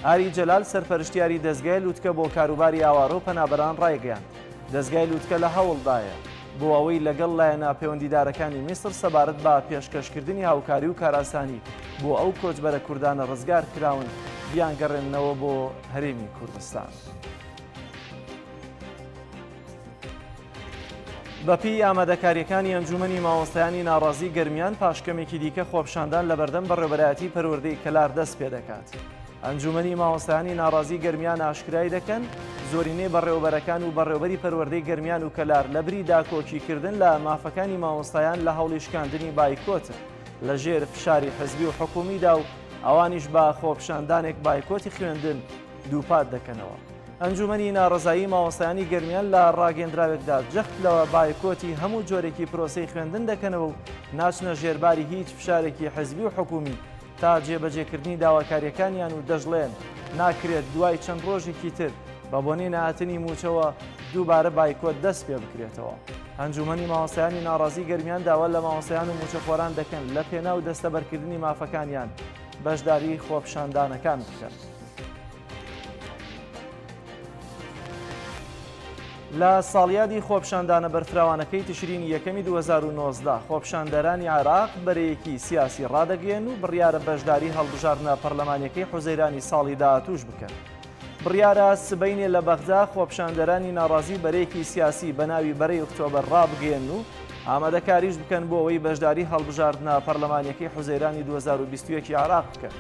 ئاری جەلال سەرپەرشتیاری دەستگای لووتکە بۆ کاروباری ئاوارە و پەنابەران ڕایگەیاند دەستگای لووتکە لە هەوڵدایە بۆ ئەوەی لەگەڵ لایەنە پەیوەندیدارەکانی میسر سەبارەت بە پێشکەشکردنی هاوکاری و کاراسانی بۆ ئەو کۆچبەرە کوردانە ڕزگار کراون بیانگەڕێنەوە بۆ هەرێمی کوردستان. بەپی ئامادەکاریەکانی ئەنجومەنی مامۆستایانی ناڕازی گەرمیان پاشکەمێکی دیکە خۆپشاندان لە بەردەم بەڕێوەبەرایەتی پەروەردەی کەلار دەست پێ دەکات. ئەنجومەنی مامۆستایانی ناڕازی گەرمیان ئاشکرای دەکەن زۆرینەی بەڕێوەبەرەکان و بەڕێوەبەری پەروەردەی گەرمیان و کەلار لە بری داکۆکیکردن لە مافەکانی مامۆستایان لە هەوڵی شکاندنی بایکۆتن لە ژێر فشاری حزبی و حکومیدا و ئەوانیش بە خۆپشاندانێک بایکۆتی خوێندن دووپات دەکەنەوە. ئەنجومەنی ناڕزایی مامۆستایانی گەرمیان لە ڕاگەندراوێکدا جەخت لەوە بایکۆتی هەموو جۆرێکی پرۆسەی خوێندن دەکەنەوە و ناچنە ژێرباری هیچ فشارێکی حزبی و حکومی تا جێبەجێکردنی داواکاریەکانیان و دەژڵێن ناکرێت دوای چەند ڕۆژێکی تر بە بۆنەی نهاتنی موچەوە دووبارە بایکۆت دەست پێ بکرێتەوە. ئەنجومەنی مامۆستایانی ناڕازی گەرمیان داوا لە مامۆستایان و موچەخۆران دەکەن لە پێنا و دەستەبەرکردنی مافەکانیان بەشداری خۆپشاندانەکان بکەن. لە ساڵیادی خۆپشاندانە بەرفراوانەکەی تشرینی یەکەمی 2019 خۆپشاندەرانی عێراق بەرەیەکی سیاسی ڕادەگەێن و بڕیارە بەشداری هەڵبژاردنە پەرلەمانیەکەی حوزەیرانی ساڵی داهاتووش بکەن. بڕیارە سبەینێ لە بەغدا خۆپشاندەرانی ناڕازی بەرەیەکی سیاسی بە ناوی بەرەی ئۆکتۆبەر ڕابگەێن و ئامادەکاریش بکەن بۆ ئەوەی بەشداری هەڵبژاردنە پەرلەمانیەکەی حوزەیرانی 2021 عێراق بکەن.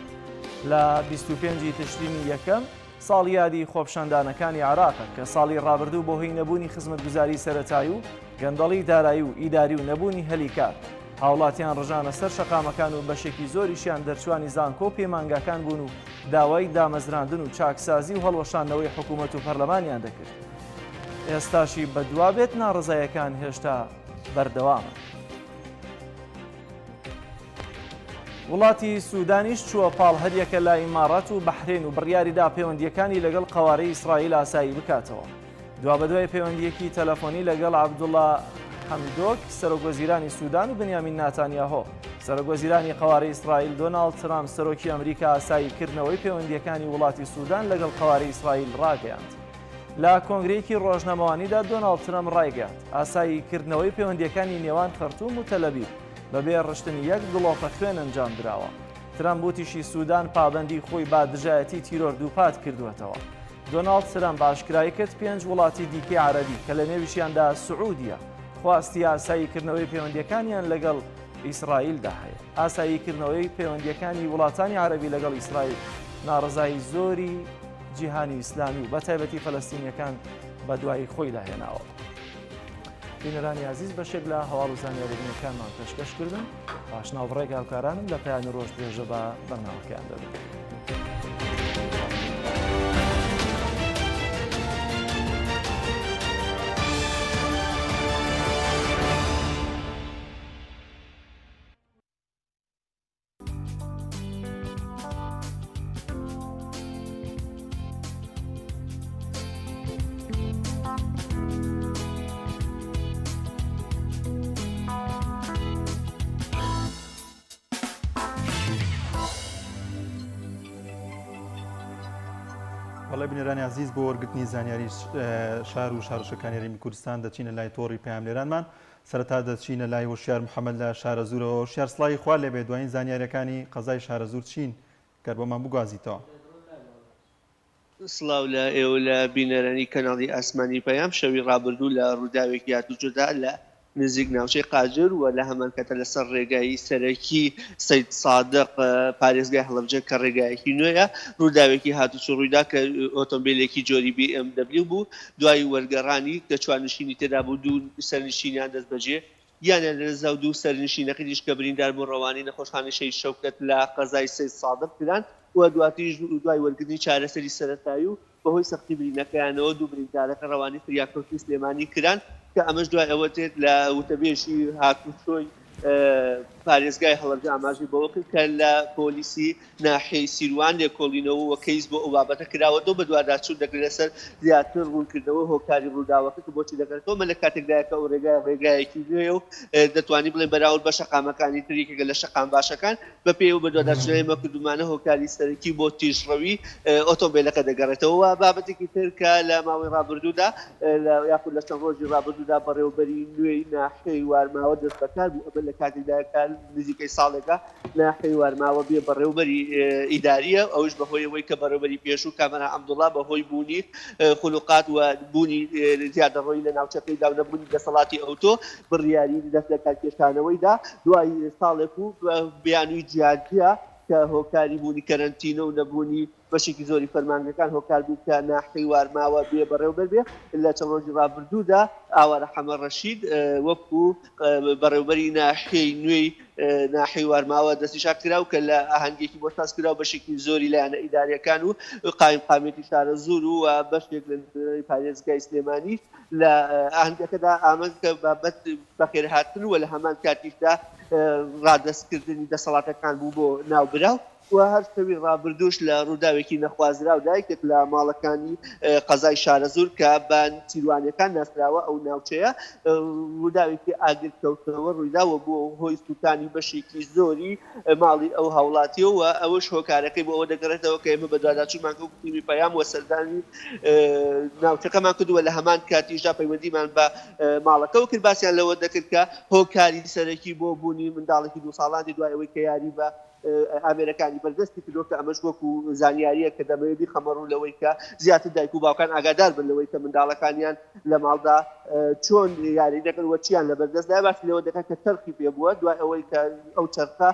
لە 25 تشرینی یەکەم ساڵی یادی خۆپشاندانەکانی عێراقە کە ساڵی ڕابردوو بۆ هۆی نەبوونی خزمەتگوزاری سەرەتایی و گەندەڵی دارایی و ئیداری و نەبوونی هەلیکار هاوڵاتیان ڕژانە سەر شەقامەکان و بەشێکی زۆریشیان دەرچوانی زانکۆ و پەیمانگاکان بوون و داوای دامەزراندن و چاکسازی و هەڵوەشاندنەوەی حکوومەت و پەرلەمانیان دەکرد. ئێستاشی بەدوا بێت ناڕزایەکان هێشتا بەردەوامە. وڵاتی سوودانیش چووە پاڵ هەریەکە لە ئیمارات و بەحرین و بڕیاریدا پەیوەندیەکانی لەگەڵ قەوارەی ئیسرائیل ئاسایی بکاتەوە. دوابەدوای پەیوەندیەکی تەلەفۆنی لەگەڵ عەبدوڵڵا حەمدۆک سەرۆکوەزیرانی سوودان و بنیامین ناتانیاهۆ سەرۆکوەزیرانی قەوارەی ئیسرائیل دۆناڵد ترامپ سەرۆکی ئەمریکا ئاساییکردنەوەی پەیوەندیەکانی وڵاتی سوودان لەگەڵ قەوارەی ئیسرائیل ڕاگەیاند. لە کۆنگرەیەکی ڕۆژنامەوانیدا دۆناڵد ترامپ ڕایگەیاند ئاساییکردنەوەی پەیوەندیەکانی نێوان خەرتوم و تەلەڤیڤ بەبێ ڕشتنی یەک گڵۆپە خوێن ئەنجام درراوە. ترامپ وتیشی سوودان پابەندی خۆی با دژایەتی تیرۆر دووپات کردوێتەوە. دۆناڵد ترامپ باشکرای کرد 5 وڵاتی دیکەی عەرەبی کە لە نێویشیاندا سعودیە خواستی ئاساییکردنەوەی پەیوەندیەکانیان لەگەڵ ئیسرائیلدا هەیە. ئاساییکردنەوەی پەیوەندیەکانی وڵاتانی عەرەبی لەگەڵ ئیسرائیل ناڕزایی زۆری جیهانی ئیسلامی و بەتایبەتی فەلەستینیەکان بە دوای خۆیدا هێناوە. بینەرانی عزیز بەشێک لە هەواڵ و زانیاریەکانمان پێشکەشکردن پاشناوڕێک هاوکارانم لە پایانی ڕۆژ درێژە بە بەرنامەکەیان دەبن. بەڵێ بینەرانی عزیز بۆ وەرگرتنی زانیاری شار و شارۆچەکانی هەرێمی کوردستان دەچینە لای تۆڕی پەیاملێرانمان سەرەتا دەچینە لای هۆشیار محەممەد لە شارە زوورەوە هۆشیار سڵاوی خوا لێبێ دوایین زانیاریەکانی قەزای شارە زوور چین گەر بۆمان بگوازیتەوە. سڵاو لە ئێوە لە بینەرانی کەناڵی ئاسمانی پەیام شەوی ڕابردوو لە ڕووداوێکی هاتوچۆدا لە نزیک ناوچەی قاجر و لە هەمان کەتە لەسەر ڕێگایی سەرەکی سەید سادق پارێزگای هەڵەبجە کە ڕێگایەکی نوێیە ڕووداوێکی هاتوچۆ ڕوویدا کە ئۆتۆمبیلێکی جۆری BMW بوو دوای وەرگەڕانی کە چوارنشینی تێدا بوو دوو سەرنشینیان دەست بەجێ یانە لە زەو دوو سەرنشینەکە دیش کە بریندار بۆ ڕەوانی نەخۆشخانەی شەید شەوکەت لە قەزای سەید سادق کران و دواتیش دوای وەرگرتنی چارەسەری سەرەتایی و بەهۆی سەختی برینەکەیانەوە دوو بریندارەکە ڕەوانی فریاکەوتی سلێمانی کران کە ئەمەش دوای ئەوە تێت لە وتەبێژی هاتوچۆی پارێزگای هەڵەبجە ئاماژی بەوە کرد کە لە پۆلیسی ناحیەی سیروان لێکۆڵینەوە و کەیس بۆ ئەو بابەتە کراوەتەوە بە دوواداچوون دەکرێت لەسەر زیاتر ڕوونکردنەوە هۆکاری ڕووداوەکە کە بۆچی دەکرێتەوە مە لە کاتێکدایەکە ئەو ڕێگایەکی نوێ و دەتوانانی بڵێن بەراورد بە شەقامەکانی تریکێکە لە شەقام باشەکان بە پێی و بە دوواداچوونەوەی مەکردومانە هۆکاری سەرەکی بۆ تیژڕەوی ئۆتۆمبیلەکە دەگەڕێتەوە بابەتێکی تر کە لە ماوەی ڕابردوودا یاخود لە چەند ڕۆژی ڕابردوودا بەڕێوەبەری نوێی ناحیەی وارماوە دەست بەکار بوو ئەمە لە کاتێکدایەکە نزیکەی ساڵێکە ناحیەی وارماوە بێ بەڕێوەبەری ئیداریە ئەوش بەهۆی ئەوەی کە بەڕێوەبەری پێشوو کامەرا عەبدوڵڵا بەهۆی بوونی خولوقات و بوونی زیادەڕۆیی لە ناوچەکەیدا و نەبوونی دەسەڵاتی ئەوتۆ بڕیاری دەست لە کارکێشانەوەیدا دوای ساڵێک و بیانووی جیاجیا کە هۆکاری بوونی کەرەنتینە و نەبوونی بەشێکی زۆری فەرمانگەکان هۆکار بوو کە ناحیەی وارماوە بێ بەڕێوەبەر بێ لە چەند ڕۆژی ڕابردوودا ئاوارە حەمەد ڕەشید وەکو بەڕێوەبەری ناحیەی نوێی ناحیەی وارماوە دەستیشا کراو کە لە ئاهەنگێکی بۆ ساز کراو بەشێکی زۆری لایەنە ئیداریەکان و قایمقامێتی شارە زوور و بەشێک لە پارێزگای سلێمانی لە ئاهەنگەکەدا ئاماژ کە بابەت بەخێرهاتن و لە هەمان کاتیشدا ڕادەستکردنی دەسەڵاتەکان بوو بۆ ناوبراو و هەر شەوی ڕابردووش لە ڕووداوێکی نەخوازرا و دایکێک لە ماڵەکانی قەزای شارە زوور کە بە تیروانەکان ناسراوە ئەو ناوچەیە ڕووداوێکی ئاگرکەوتەوە ڕوویداوە بۆ هۆی سووتانی بەشێکی زۆری ماڵی ئەو هاوڵاتیەوە و ئەوەش هۆکارەکەی بۆ ئەوە دەگەڕێتەوە کە ئێمە بە دوواداچوومان کەوتنی پەیام و سەردانی ناوچەکەمان کردووە لە هەمان کاتیشدا پەیوەندیمان بە ماڵەکەەوە کرد باسییان لەوە دەکرد کە هۆکاری سەرەکی بۆ بوونی منداڵێکی دوو ساڵاندی دوای ئەوەی کە یاری بە ئامێرەکانی بەردەستی کردۆ کە ئەمەش وەکو زانیاریە کە دەمەوێت خەمەڕوو لەوەی کە زیاتر دایک و باوکان ئاگادار بن لەوەی کە منداڵەکانیان لە ماڵدا چۆن یاری دەکەن وەچیان لە بەردەستدا باش لەوە دەکەن کە چەرخی پێ بووە دوای ئەوەی کە ئەو چەرخە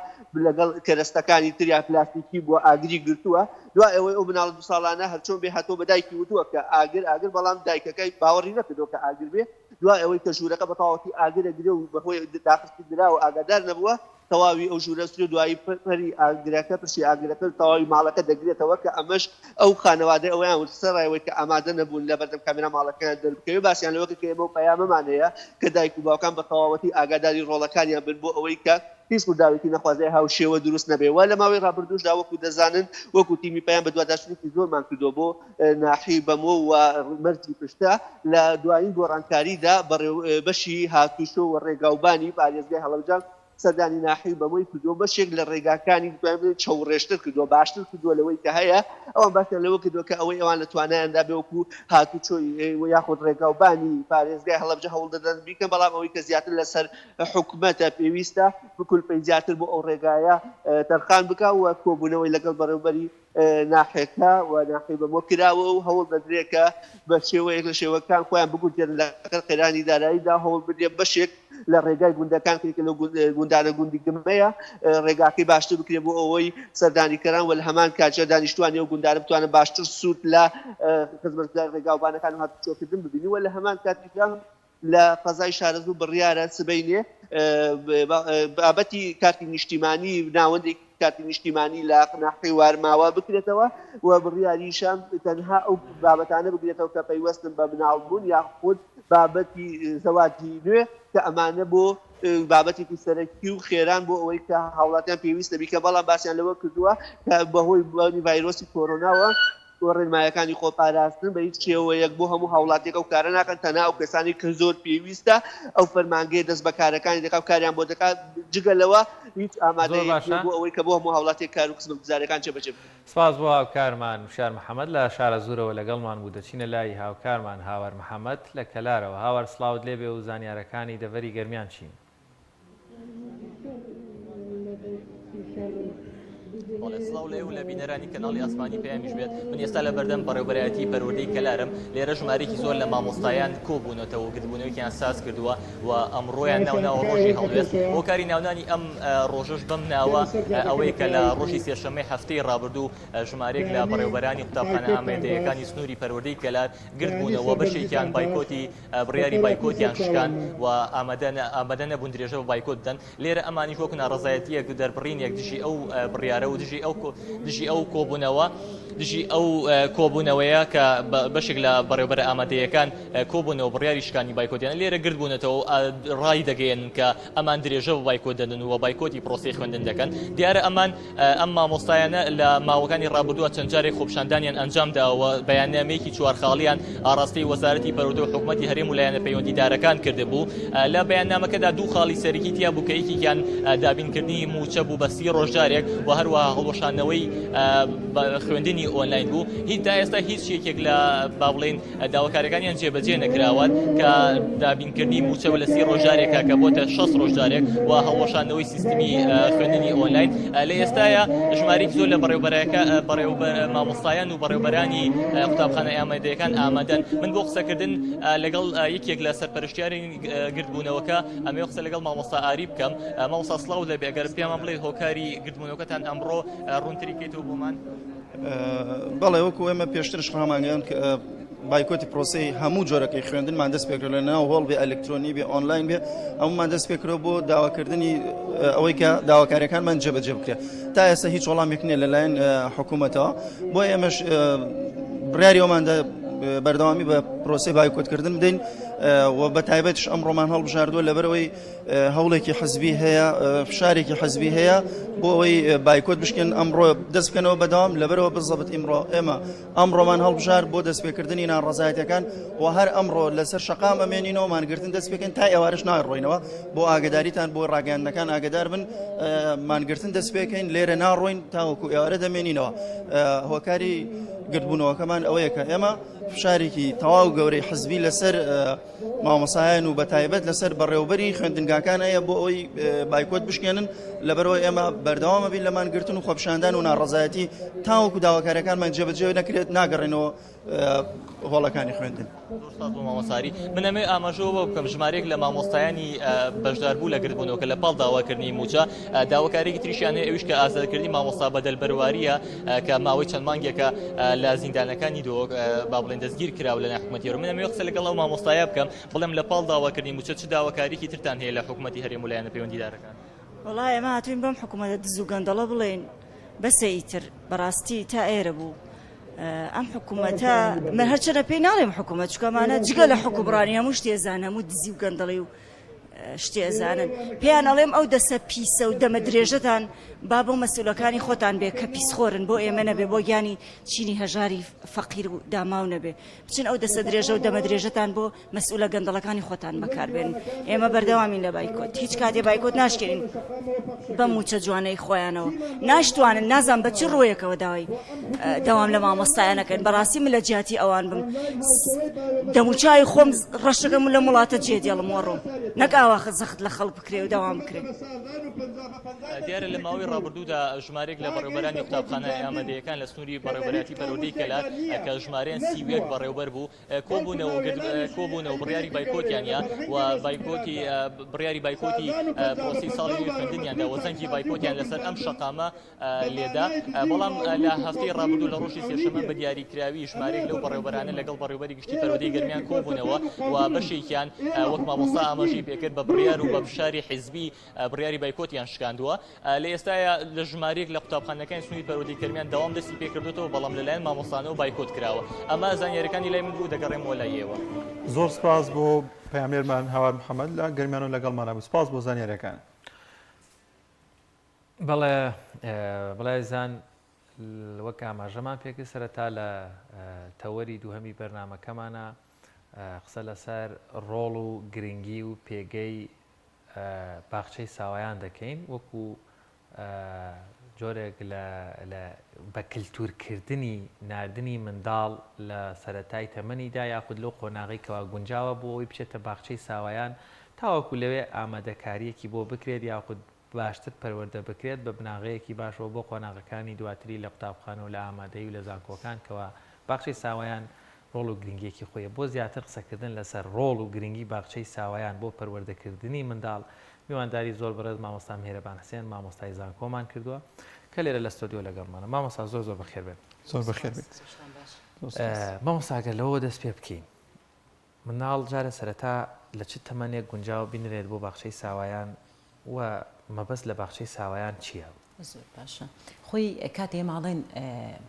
لەگەڵ کەرەستەکانی تریا پلاستیکی بۆ ئاگری گرتووە دوای ئەوەی ئەو مناڵ دو ساڵانە هەرچۆن بێ هاتۆ بە دایکی وتووە کە ئاگر بەڵام دایکەکەی باوەڕی نەکردەوە کە ئاگر بێ دوای ئەوەی کە ژوورەکە بە تەواوەتی ئاگرەگرێ و بەهۆی داخستی درا و ئاگادار نەبووە تەواوی ئەو ژوورە سوێ دوایی پەری ئاگرەکە پرسی ئاگرەکە تەواوی ماڵەکە دەگرێتەوە کە ئەمەش ئەو خانەوادە ئەویان سەرایەوەی کە ئامادە نەبوون لە بەردەم کامێرا ماڵەکەیان دەربکەوێ باسییان لەوەکە کە ئێمە و پەیامەمان هەیە کە دایک و باوکان بە تەواوەتی ئاگاداری ڕۆڵەکانیان بن بۆ ئەوەی کە هیچ ڕووداوێکی نەخوازای هاوشێوە دروست نەبێ و لە ماوەی ڕابردووشدا وەکو دەزانن وەکو تیمی پەیام بە دوواداچوونێکی زۆرمان کردو بۆ ناحیەی بەمۆ و مەرجی پشتە لە دوایین گۆڕانکاریدا بەشی هاتووشۆ و ڕێگاوبانی پارێزگای هەڵەبجە سەردانی ناحیەی بەمۆی کردووە بەشێک لە ڕێگاکانی چاوڕێشتر کردووە باشتر کردووە لەوەی کە هەیە ئەوان باشتر لەوە کردووە کە ئەوەی ئەوان لە توانایاندا بێ وەکو هاتوچۆی یاخود ڕێگاوبانی پارێزگای هەڵەبجە هەوڵ دەدەن بیکەن بەڵام ئەوەی کە زیاتر لەسەر حکوومەتە پێویستە بکولپەی زیاتر بۆ ئەو ڕێگایە تەرخان بکە و کۆبوونەوەی لەگەڵ بەڕێوەبەری ناحیەکە و ناحیەی بەمۆ کراوە و هەوڵ دەدرێت کە بە شێوەیەک لە شێوەکان خۆیان بگوتێن لە قەیرانی داراییدا هەوڵ بدرێت بەشێک لە ڕێگای گوندەکان کە لە گوندانە گوندی گمەیە ڕێگاکەی باشتر بکرێت بۆ ئەوەی سەردانیکەران و لە هەمان کاتژە دانیشتوانی ئەو گوندانە بتوانن باشتر سوود لە خزمەتگوزاری ڕێگاوبانەکان و هاتوچۆکردن ببینی و لە هەمان کاتیشدا لە قەزای شارە زوور بڕیارە سبەینێ بابەتی کارتی نیشتیمانی ناوەندێک کارتی نیشتیمانی لە ناحیەی وارماوە بکرێتەوە و بڕیاریشان تەنها ئەو بابەتانە بگرێتەوە کە پەیوەستن بە مناڵبوون یاخود بابەتی زەواجی نوێ کە ئەمانە بۆ بابەتێکی سەرەکی و خێران بۆ ئەوەی کە هاوڵاتیان پێویستە بیکە بەڵام باسییان لەوە کردووە کە بەهۆی ڤایرۆسی کۆرۆناوە ڕێنمایەکانی خۆپاراستن بە هیچ شێوەیەک بۆ هەموو هاوڵاتێک ئەو کارە ناکەن تەنها ئەو کەسانی کە زۆر پێویستە ئەو فەرمانگەی دەست بەکارەکانی دەکات کاریان بۆ دەکات جگەلەوە هیچ ئامادەیەک بۆ ئەوەی کە بۆ هەموو هاوڵاتێک کار و کسب گوزاریەکان چێبەجێ بکەن. سپاس بۆ هاوکارمان وشار محەممەد لە شارە زۆرەوە لەگەڵمان بوو دەچینە لای هاوکارمان هاوار محەممەد لە کەلارەوە. هاوار سڵاوت لێبێ و زانیارەکانی دەڤەری گەرمیان چین؟ سڵاو لێ و لە بینەرانی کەناڵی ئاسمانی پێیانیش بێت من ئێستا لە بەردەم بەڕێوەبەرایەتی پەروەردەی کەلارم لێرە ژمارەیەکی زۆر لە مامۆستایان کۆبوونەتەوە گرتبوونەوەیان ساز کردووە و ئەمڕۆیان ناوناوە ڕۆژی هەڵوێست بۆ کاری ناونانی ئەم ڕۆژەش بەم ناوە ئەوەی کە لە ڕۆژی سێشەممەی هەفتەی ڕابردوو ژمارێک لە بەڕێوەبەرانی قوتابخانە ئامادەیەکانی سنووری پەروەردەی کەلار گرتبوونەوە بەشێکیان بایکۆتی بڕیاری بایکۆتیان شکان و ئامادە نەبوون درێژە بە بایکۆت بدەن. لێرە ئەمانی وەکو ناڕەزایەتیەک دەربڕینێک دژی ئەو بڕیارە و دژی ئەو کۆبوونەوە دژی ئەو کۆبوونەوەیە کە بەشێک لە بەڕێوەبەر ئامادەیەکان کۆبوونەوە بڕیاری شکانی بایکۆتیان لێرە گرت بوونەتەوە ڕای دەگەێنن کە ئەمان درێژە بە بایکۆت دەدەن و بایکۆتی پرۆسی خوێندن دەکەن. دیارە ئەم مامۆستایانە لە ماوەکانی ڕابردووە چەند جارێک خۆپشاندانیان ئەنجامداوە بەیاننامەیەکی چوارخاڵیان ئاڕاستەی وەزارەتی پەروەردە و حکوومەتی هەرێم و لایەنە پەیوەندیدارەکان کردبوو. لە بەیاننامەکەدا دوو خاڵی سەرەکی تیا بوو کە یەکێکیان دابینکردنی موچە بوو بە 30 ڕۆژجارێک و هەروەها هەڵوەشانەوەی خوێندنی ئۆنلاین بوو. هیچ تا ئێستا هیچ شتێک لە با بڵێن داواکاریەکانیان جێبەجێ نەکراوە کە دابینکردنی موچە لە 30 ڕۆژارێکە کە بۆتە 6 ڕۆژجارێک و هەڵوەشانەوەی سیستمی خوێندنی ئۆنلاین. لە ئێستاە ژمارەی زۆر لە بەڕێوەبەر مامۆستایان و بەڕێوەبەرانی قوتابخانە ئامادەیەکان ئامادەن. من بۆ قسەکردن لەگەڵ یەکێک لە سەرپەرشتیاری گرتبوونەوەکە ئەمێ قسە لەگەڵ مامۆستا ئاری بکەم. مامۆستا سڵاو لەبێ ئەگەر پێمان بڵێ هۆکاری گرتبوونەوەکەتان ئەمڕۆ ڕوونتریکێتەوە بۆمان؟ بەڵێ وەکو ئێمە پێشترش ڕامانگەیان بایکۆتی پرۆسی هەموو جۆرەکەی خوێندنمان دەست پێکرد لە ناو هۆڵ بێ ئەلکترۆنی بێ ئۆنلاین بێ ئەومان دەست پێکرۆ بۆ داواکردنی ئەوەی کە داواکاریەکانمان جێبەجێ بکرێت. تا ئێستا هیچ وەڵامێک نییە لەلایەن حکوومەتەوە بۆ ئێمەش بڕیاری ئەوماندا بەردەوامی بە پرۆسی بایکۆتکردن بدەین و بە تایبەتش ئەمڕۆمان هەڵبژاردووە لەبەرەوەی هەوڵێکی حەزبی هەیە فشارێکی حەزبی هەیە بۆ ئەوەی بایکۆت بشکێن ئەمڕۆ دەست بکەنەوە بەدەوام لەبەرەوە بزەبت ئێمە ئەمڕۆمان هەڵبژار بۆ دەستپێکردنی ناڕەزایەتەکان و هەر ئەمڕۆ لەسەر شەقام ئەمێنینەوە مانگرتن دەست پێکەن تا ئێوارش ناڕۆینەوە بۆ ئاگداریتان بۆ ڕاگەاندنەکان ئاگدار بن مانگرتن دەست پێکەین لێرە ناڕۆین تاوەکو ئێوارە دەمێنینەوە. هۆکاری گرتبوونەوەکەمان ئەوەیە کە ئێمە فشارێکی تەواو گەورەی حزبی لەسەر مامۆسایان و بە تایبەت لەسەر بەڕێوەبەری خوێندنگاکان هەیە بۆ ئەوەی بایکۆت بشکێنن لەبەرەوە ئێمە بەردەوامە بین لەمانگرتن و خۆپشاندان و ناڕەزایەتی تاوەکو داواکاریەکانمان جێبەجێ نەکرێت ناگەڕێنەوە هۆڵەکانی خوێندن. مامۆساری من ئەمێ ئاماژەوە بکەم ژمارەیەک لە مامۆستایانی بەشداربوو لە گرتبوونەوە کە لە پاڵ داواکردنی موچە داواکارێکی تریشیانێ ئەویش کە ئازادکردنی مامۆستا بەدەلبەرواریە کە ماوەی چەند مانگێکە لە زیندانەکانی دۆ با بڵێن دەستگیر کراوە لە حکوومەتیەوە. من ئەمێ قسە لەگەڵ ئەو مامۆستایە بکەم بڵێم لە پاڵ داواکردنی موچە چ داواکاریکی ترتان هەیە لە حکوومەتی هەرێم و لایەنە پەیوەندیدارەکان؟ وەڵای ئێمە هاتوین بەم حکوومەتە دز و گەندەڵە بڵێن بەسە ئیتر بەڕاستی تا ئێرە بوو ئەم حکوومەتە من هەرچەنە پێی ناڵێم حکوومەت چکەمانە جگە لە حکوبڕانی هەموو شتێزان هەموو دزی و گەندەڵی و شتێزانن پێیان ئەڵێم ئەو دەسە پیسە و دەمە درێژەتان با بۆ مەسئولەکانی خۆتان بێ کە پیسخۆرن بۆ ئێمە نەبێ بۆ گیانی چینی هەژاری فەقیر و داماو نەبێ بچن ئەو دەسە درێژە و دەمە درێژەتان بۆ مەسئولە گەندەڵەکانی خۆتان بەکاربێن. ئێمە بەردەوامین لە بایکۆت هیچ کاتێ بایکۆت ناشکێنین بە موچە جوانەی خۆیانەوە ناشتوانن نازان بە چ ڕۆیەکەوە داوای دەوام لە مامۆستایانەکەن. بەڕاستی من لە جیاتی ئەوان بم دەموچای خۆم ڕەشەکەم لە وڵاتە جێدێڵم وەڕۆم نەک ئاواخە زەخت لە خەڵک بکرێ و داوام بکرێت. دیارە لە ماوەی ڕابردوودا ژمارێک لە بەڕێوەبەرانی قوتابخانە ئامادەیەکان لە سنووری بەڕێوەبەراتی پەروەردەی کەلار کە ژمارەیان 31 بەڕێوەبەر بوو کۆبوونەوە بڕیاری بایکۆتیانە و بڕیاری بایکۆتی پرۆسی ساڵی خوێندنیاندا و زەنگی بایکۆتیان لەسەر ئەم شەقامە لێدا. بەڵام لە هەفتەی ڕابردوو لە ڕۆژی سێشەمە بە دیاریکراوی ژمارێک لەو بەڕێوەبەرانە لەگەڵ بەڕێوەبەری گشتی پەروەردەی گەرمیان کۆبوونەوە و بەشێکیان وەک مامۆستا ئاماژەی پێکرد بە بڕیار و بە فشاری حیزبی بڕیاری بایکۆتیان شکاندووە. لە ئێستاە لە ژمارەیەک لە قوتابخانەکانی سنووری پەروەردەی گەرمیان دەوام دەستی پێکردوێتەوە بەڵام لەلایەن مامۆستانەوە بایکۆت کراوە. ئەمە زانیاریەکانی لای من بوو دەگەڕێمەوە لایەوە. زۆر سپاس بۆ پەیامێرمان هاوار محەممەد لە گەرمیان و لەگەڵمانە بوو. سپاس بۆ زانیاریەکان. بەڵێ زان وەک ئاماژەمان پێکرد سەرەتا لە تەوەری دووهەمی بەرنامەکەمانە قسە لەسەر ڕۆڵ و گرنگی و پێگەی باخچەی ساوایان دەکەین وەکو جۆرێک بە کللتورکردنی نردنی منداڵ لە سەرەتای تەمەنیدا یاخود لەو قۆناغی کەوا گونجاوە بۆ ئەوی بچێتە باخچەی ساوایان تاوەکو لەوێ ئامادەکاریەکی بۆ بکرێت یاخود باشتر پەروەردە بکرێت بە بناغەیەکی باشەوە بۆ قۆناغەکانی دواتری لە قوتابخانە و لە ئامادەی و لە زانکۆکان کەوا باخچەی ساوایان ڕۆڵ و گرنگیەکی خۆیە بۆ زیاتر قسەکردن لەسەر ڕۆڵ و گرنگی باخچەی ساوایان بۆ پەروەردەکردنی منداڵ میوانداری زۆر بەڕێز مامۆستا میهرەبان حسێن مامۆستای زانکۆمان کردووە کە لێرە لە ستۆدیۆ لەگەڵمانە مامۆستا زۆر بەخێر بێت زۆر بەخێر بێت مامۆستاگە لەوە دەست پێ بکەین مناڵ جارە سەرەتا لە چ تەمەنێک گونجاو بینرێت بۆ باخچەی ساوایان و مەبەست لە باخچەی ساوایان چییە؟ زۆر باشە خۆی کاتێ ماڵێن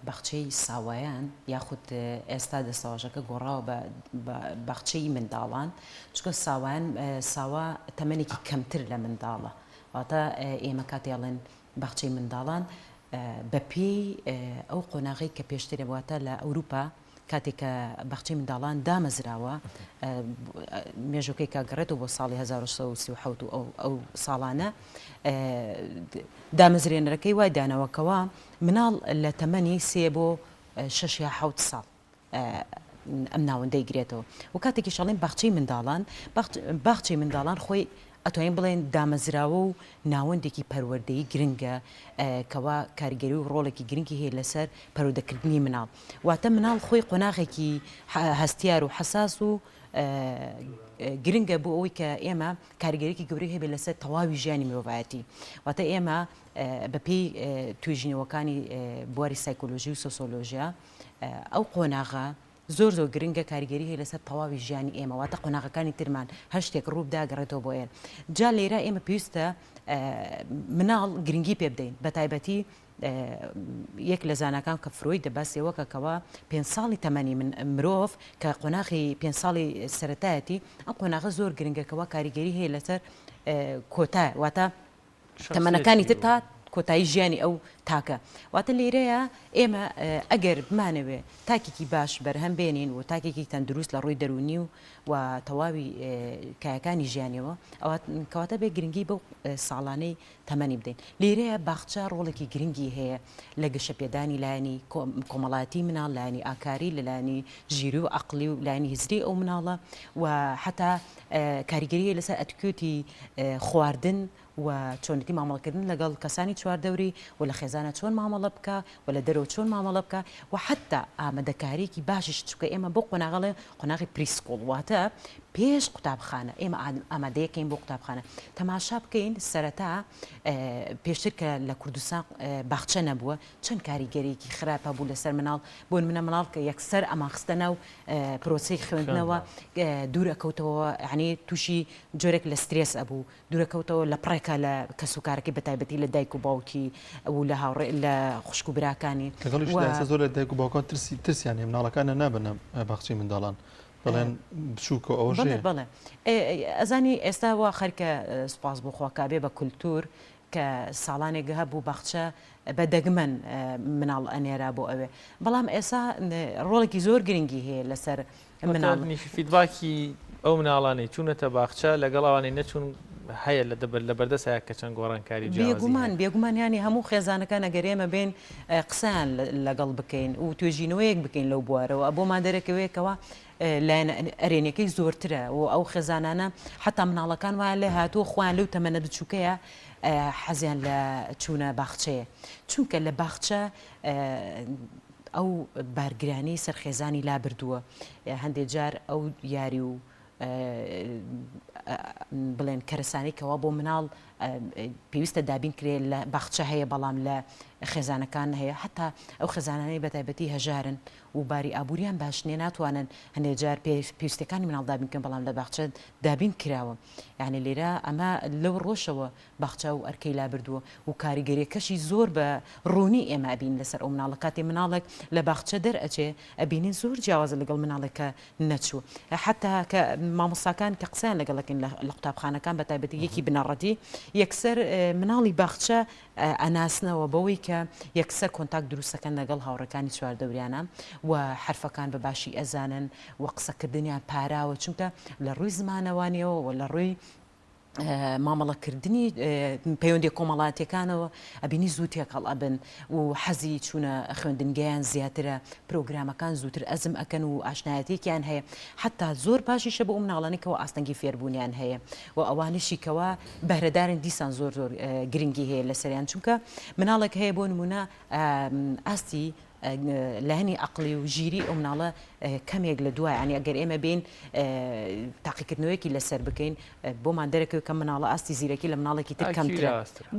باخچەی ساوایان یاخود ئێستا دەسەواژەکە گۆڕاوە بە باخچەی منداڵان چکە ساوایان ساوا تەمەنێکی کەمتر لە منداڵە واتە ئێمە کاتێڵێن باخچەی منداڵان بە پێی ئەو قۆناغی کە پێشترە واتە لە ئەوروپا کاتێککە باخچەی منداڵان دامەزراوە مێژوکەی کاگەڕێتەوە بۆ ساڵی 1930 و ئەو ساڵانە دامەزرێنەرەکەی وای دانەوەکەوە مناڵ لە تەمەنی 3 بۆ 6 یا 7 ساڵ ئەم ناوەندەی گرێتەوە و کاتێکی شەڵێن باخچەی منداڵان خۆی ئەتوانین بڵێن دامەزراوە و ناوەندێکی پەروەردەیی گرنگە کەوا کاریگەری و ڕۆڵێکی گرنگی هەیە لەسەر پەروەردەکردنی مناڵ واتە مناڵ خۆی قۆناغێکی هەستیار و حساس و گرنگە بۆ ئەوەی کە ئێمە کاریگەریکی گەورەی هەبێت لەسەر تەواوی ژیانی مرۆڤایەتی واتە ئێمە بەپێی توێژینەوەکانی بواری سایکۆلۆژی و سۆسیۆلۆژیا ئەو قۆناغە زۆر گرنگە کاریگەری هەیە لەسەر تەواوی ژیانی ئێمە واتە قۆناغەکانی ترمان هەر شتێک ڕووبدا گەڕێتەوە بۆ ئێن جا لێرە ئێمە پێویستە مناڵ گرنگی پێ بدەین بە تایبەتی یەک لە زانکان کە فرۆی دەباسیەوەکەکەوە 5 ساڵی تەمەنی مرۆڤ کە قۆناغی 5 ساڵی سەرەتایەتی ئەم قۆناغە زۆر گرنگەکەەوە کاریگەری هەیە لەسەر کۆتا واتە تەمەنەکانی تر تا کۆتایی ژیانی ئەو تاکە واتە لێرەیە ئێمە ئەگەر بمانەوێ تاکێکی باش بەرهەم بێنین و تاکێکی تەندروست لە ڕووی دەرونی و تەواوی کایەکانی ژیانیەوە ئەوە کەواتە بێ گرنگی بەو ساڵانەی تەمەنی بدەین لێرەیە باخچە ڕۆڵێکی گرنگی هەیە لە گەشەپێدانی لایەنی کۆمەڵاتی مناڵ لایەنی ئاکاری لەلایەنی ژیری و عەقلی و لایەنی هزری ئەو مناڵە و حتا کاریگەریە لەسەر ئەتیکێتی خواردن و چۆنیتی مامەڵەکردن لەگەڵ کەسانی چواردەوری و لە خێزانە چۆن مامەڵە بکە و لە دەرەوە چۆن مامەڵە بکە و حتا ئامادەکاریکی باشش چکە ئێمە بۆ قۆناغەڵێ قۆناغی پریسکۆڵ واتە پێش قوتابخانە ئێمە ئامادەیەکەین بۆ قوتابخانە تەماشا بکەین سەرەتا پێشتر کە لە کوردستان باخچە نەبووە چەند کاریگەریەکی خراپە بوو لەسەر مناڵ بۆ منە مناڵ کە یەکسەر ئەماخستە ناو پرۆسەی خوێندنەوە دوورەکەوتەوە یعنی تووشی جۆرێک لە سترێس ئەبوو دوورەکەوتەوە لە پڕێکە لە کەسوکارەکەی بەتایبەتی لە دایک و باوکی ئەو لە هاوڕێ لە خوشک و براکانی زۆر لە دایک و باوکان ترسیان مناڵەکانە نابنە باخچەی منداڵان بەڵێن بچووکە ئەوە بڵێ ئەزانی ئێستاوە خەرکە سوپاس بۆ خواکابێ بە کولتور کە ساڵانێک هەبوو باخچە بە دەگمەن مناڵ ئەنێرا بۆ ئەوێ بەڵام ئێستا ڕۆڵێکی زۆر گرنگی هەیە لەسەر مناڵنی فیدباکی ئەو مناڵانی چوونەتە باخچە لەگەڵاوانی نەچوون هەیە لە بەردەسایە کە چەند گۆڕانکاری بێگومانیانی هەموو خێزانەکان ئەگەرێمە بێن قسەیان لەگەڵ بکەین و توێژینەوەیەک بکەین لەو بوارەوە بۆمان دەرەکەوەیەکەوە لایەن ئەرێنەکەی زۆرترە و ئەو خێزانانە حتا مناڵەکان وایە لێ هاتووە خۆیان لەو تەمەنە بچووکەیە حەزیان لە چوونە باخچەیە چونکە لە باخچە ئەو بارگرانی سەرخێزانی لا بردووە هەندێک جار ئەو یاری و بڵێن کەرەسانی کەوا بۆ مناڵ پێویستە دابین کرێ لە باخچە هەیە بەڵام لە خێزانەکان هەیە حتا ئەو خێزانانەی بەتایبەتی هەژارن و باری ئابووریان باش نیە ناتوانن هەندێک جار پێویستەکانی مناڵ دابینکەن بەڵام لە باخچە دابین کراوە یعنی لێرە ئەمە لەو ڕۆژەوە باخچە و ئەرکەی لا بردووە و کاریگەریەکەشی زۆر بە ڕوونی ئێمە ئەبین لەسەر ئەو مناڵە کاتێ مناڵێک لە باخچە دەرئەچێ ئەبینین زۆر جیاوازە لەگەڵ مناڵێکە نەچوو حتا کە مامۆستاکان کە قسەیان لەگەڵەکەن لە قوتابخانەکان بەتایبەتی یەکی بنەڕەتی یەکسەر مناڵی باخچە ئەناسنەوە بەوەی کە یەکسەر کۆنتاک دروستەکەن لەگەڵ هاوڕەکانی چواردەوریانە و حرفەکان بە باشی ئەزانن و قسەکردنیان پاراوە چونکە لە ڕووی زمانەوانیەوە و لە ڕووی مامەڵەکردنی پەیوەندی کۆمەڵاتیەکانەوە ئەبینی زوو تێکەڵ ئەبن و حەزی چوونە خوێندنگەیان زیاترە پرۆگرامەکان زووتر ئەزم ئەکەن و ئاشنایەتێکیان هەیە حتا زۆر باشیشە بە ئەو مناڵانێکەوە ئاستەنگی فێربوونیان هەیە و ئەوانشیکەوە بەهرەدارن دیسان زۆر زۆر گرنگی هەیە لەسەریان چونکە مناڵێک هەیە بۆ نمونە ئاستی لە هەنی عقلی و ژیری ئەو مناڵە کەمێک لە دوای ینی ئەگەر ئێمە بین تاقیکردنەوەیکی لەسەر بکەین بۆمان دەرەکەوت کە مناڵە ئاستی زیرەکی لە مناڵێکی تر کەمترە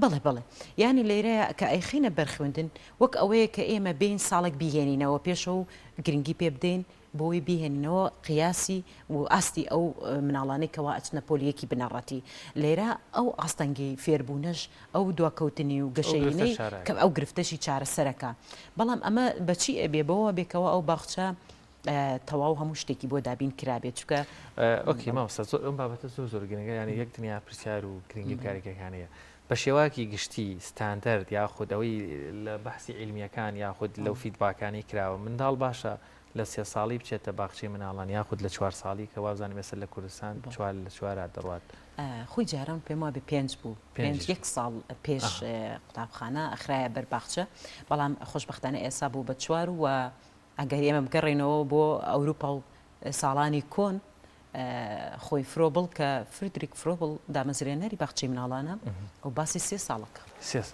بڵێ بڵێ ینی لێرەیە کە ئەیخینە بەرخوێندن وەک ئەوەیە کە ئێمە بین ساڵێک بیهێنینەوە پێشە و گرنگی پێ بدەین بۆی بیهێنینەوە قیاسی و ئاستی ئەو مناڵانێکەوە ئەچنە پۆلیەکی بنەڕەتی لێرە ئەو ئاستەنگی فێربوونەش ئەو دواکەوتنی و گەشەینەی کە ئەو گرفتەشی چارەسەرەکە بەڵام ئەمە بەچی ئەبێ بەوە بێکەوە ئەو باخچە تەواو هەموو شتێکی بۆ دابین کرابێت چکە ئۆکی مامۆستا زۆر ئەم بابەتە زۆر زۆر گرنگە ینی یەک دنیا پرسیار و گرنگی کارێکەکانەیە بە شێواکی گشتی ستاندەرد یاخود ئەوەی لە بەحسی عیلمیەکان یاخود لەو فیدباکانی کراوە منداڵ باشە لە 3 ساڵی بچێتە باخچەی مناڵان یاخود لە 4 ساڵی کە وازانانی مەسەر لە کوردستان 4 لە 4 دەڕوات خۆی جاران پێم وابێ 5 بوو 5 ساڵ پێش قوتابخانە ئەخرایە بەرباخچە بەڵام خۆشبەختانە ئێستا بوو بە 4 و ئەگەر ئێمە بگەڕێنەوە بۆ ئەوروپا و ساڵانی کۆن خۆی فرۆبڵ کە فردریک فرۆبڵ دامەزرێنەری باخچەی مناڵانە و باسی 3 ساڵەکە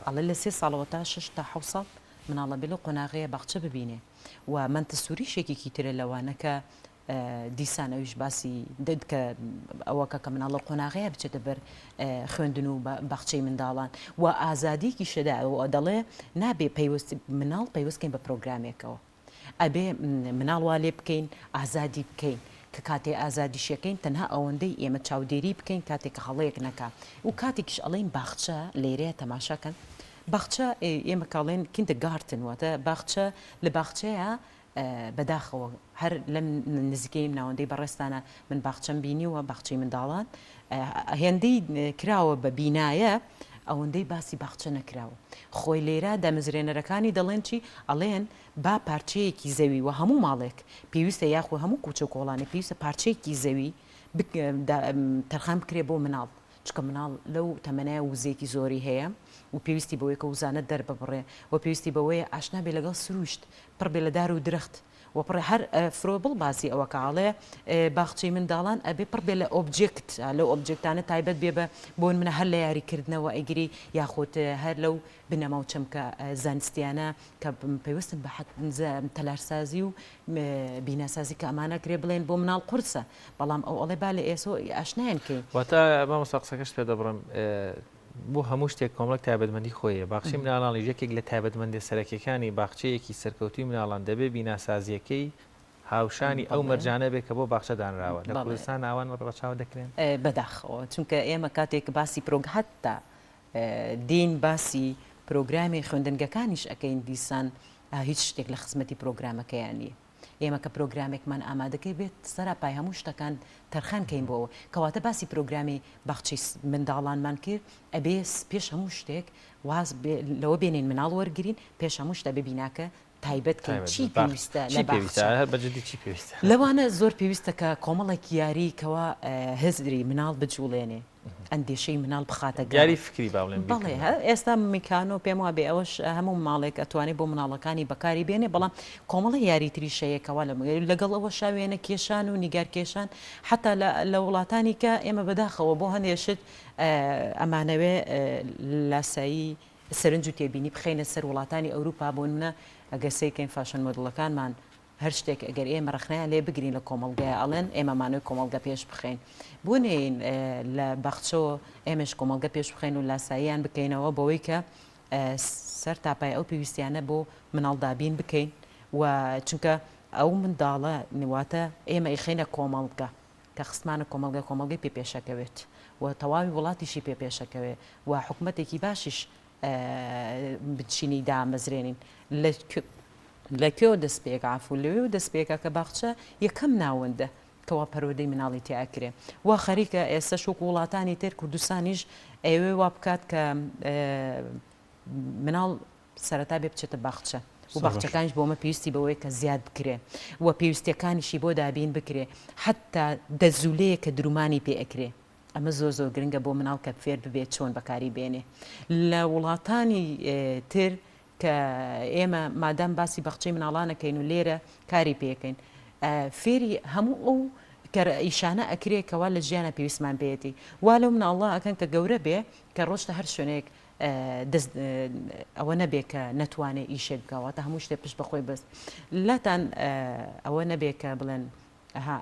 ئەڵێ لە 3 ساڵەوە تا 6 تا 7 ساڵ مناڵە بێ لە قۆناغەیە باخچە ببینێ و منتە سووری شێکێکی ترە لەوانەکە دیسان ئەویش باسی کە ئەوەکە کە مناڵە قۆناغەیە بچێتە بەر خوێندن و باخچەی منداڵان و ئازادیکی شەدا ئەوە دەڵێ نابێ پەیوەستی مناڵ پەیوەستکەین بە پرۆگرامێکەوە ئەبێ مناڵ وا لێ بکەین ئازادی بکەین کە کاتێ ئازادیشەکەین تەنها ئەوەندەی ئێمە چاودێری بکەین کاتێک هەڵەیەک نەکا و کاتێکیش ئەڵێن باخچە لێرەیە تەماشاکەن باخچە ئێمە کاڵێن کینتە گارتن واتە باخچە لە باخچەیە بەداخەوە هەر لەم نزیکەی ناوەندەی بەڕێستانە من باخچەم بینی وە باخچەی منداڵان هێندەی کراوە بە بینایە ئەوەندەی باسی باخچە نەکراوە خۆی لێرە دامەزرێنەرەکانی دەڵێن چی ئەڵێن با پارچەیەکی زەوی و هەموو ماڵێک پێویستە یاخۆ هەموو کوچە کۆڵانێ پێویستە پارچەیەکی زەوی تەرخان بکرێ بۆ مناڵ چکە مناڵ لەو تەمەنای وزێکی زۆری هەیە و پێویستی بەوەی کە وزانە دەرببڕێ و پێویستی بەوەیە ئاشنا بێ لەگەڵ سروشت پڕ بێ لە دار و درەخت و پڕ هەر فرۆبڵ باسی ئەوە کاڵێ باخچەی منداڵان ئەبێ پڕ بێ لە ئۆبجێکت لەو ئۆبجێکتانە تایبەت بێ بە بۆن منە هەر لە یاریکردنەوە ئەگیری یاخۆت هەر لەو بنەما و چەمکە زانستیانە کە پێویستن بە تەلارسازی و بیناسازی کە ئەمانە کرێ بڵێن بۆ مناڵ قورسە بەڵام ئەو ئەڵێ با لە ئێسۆ ئاشنایان کەین واتە مامۆستا قسەکەش پێ دەبڕم بۆ هەموو شتێک کۆمەڵک تایبەتمەندی خۆیە باخچەی مناڵان یەکێک لە تایبەتمەندی سەرەکیەکانی باخچەیەکی سەرکەوتوی مناڵان دەبێ بیناسازیەکەی هاوشانی ئەو مەرجانە بێت کە بۆ باخچە دانراوە لە کوردستان ئاوان ڕەچاو دەکرێن بەداخەوە چونکە ئێمە کاتێک باسی هەتا دین باسی پرۆگرامی خوێندنگەکانیش ئەەکەین دیسان هیچ شتێک لە خزمەتی پرۆگرامەکەیانی ئێمە کە پرۆگرامێکمان ئامادەکەی بێت سەراپای هەموو شتەکان تەرخانکەین بۆەوە کەواتە باسی پرۆگرامی باخچەی منداڵانمان کرد ئەبێ پێش هەموو شتێک واز لەوە بێنین مناڵ وەرگین پێش هەموو شتە ببیناکە تایبەتکەین چی پێویستە لەوانە زۆر پێویستە کە کۆمەڵێک یاریکەوە هزری مناڵ بجوڵێنێ ئەندێشەی مناڵ بخاتە یاری فکری بڵێ ئێستا میکانۆ پێم وا بێ ئەوەش هەموو ماڵێک ئەتوانێت بۆ مناڵەکانی بەکاری بێنێ بەڵام کۆمەڵی یاری تریشەیەکەوە لەگەڵ ئەوە شاوێنە کێشان و نیگار کێشان حتا لە وڵاتانی کە ئێمە بەداخەوە بۆ هەندێشت ئەمانەوێ لاسایی سەرنج و تێبینی بخینە سەر وڵاتانی ئەوروپا بۆ منە ئەگەر سیکەین فاشن مۆدڵەکانمان هەر شتێک ئەگەر ئێمە ڕخنەیە لێ بگرین لە کۆمەڵگای ئەڵێن ئێمەمانۆی کۆمەڵگە پێش بخەین بوونین لە بەخچەوە ئێمەش کۆمەڵگە پێش بخەین و لاساییان بکەینەوە بەوەی کە سەر تاپای ئەو پێویستیانە بۆ مناڵدابین بکەین و چونکە ئەو منداڵە نواتە ئێمە ئیخینە کۆمەڵگە کە خستمانە کۆمەڵگەی پێ پێشەکەوێت و تەواوی وڵاتیشی پێ پێشەکەوێت و حکوومەتێکی باشیش بچینی دامەزرێنین لە کێوە دەستپێک ئافو لەوێ و دەستپێکە کە باخچە یەکەم ناوەندە کەوا پەرۆدەی مناڵی تیاکرێ وا خەریکە ئێستا شوک وڵاتانی تر کوردستانیش ئەوێ وا بکات کە مناڵ سەرەتا بێ بچێتە باخچە و باخچەکانش بۆمە پێویستی بەوەی کە زیاد بکرێ و پێویستیەکانیشی بۆ دابین بکرێ حتا دەزولەیە کە درومانی پێ ئەکرێ ئەمە زۆر گرنگە بۆ مناڵ کە فێر ببێت چۆن بەکاری بێنێ لە وڵاتانی تر کە ئێمە مادام باسی بەخچەی مناڵانەکەین و لێرە کاری پێکەین فێری هەموو ئەو کە ئیشانە ئەکرێکەوە لە ژیانە پێویستمان بێتی وا لەو مناڵە ئەکەن کە گەورە بێ کە ڕۆژتە هەر شوێنێک ئەوە نەبێ کە نەتوانێت ئیشێک بکەواتە هەموو شتێ پشت بەخۆی بەست لاتان ئەوە نەبێ کە بڵێن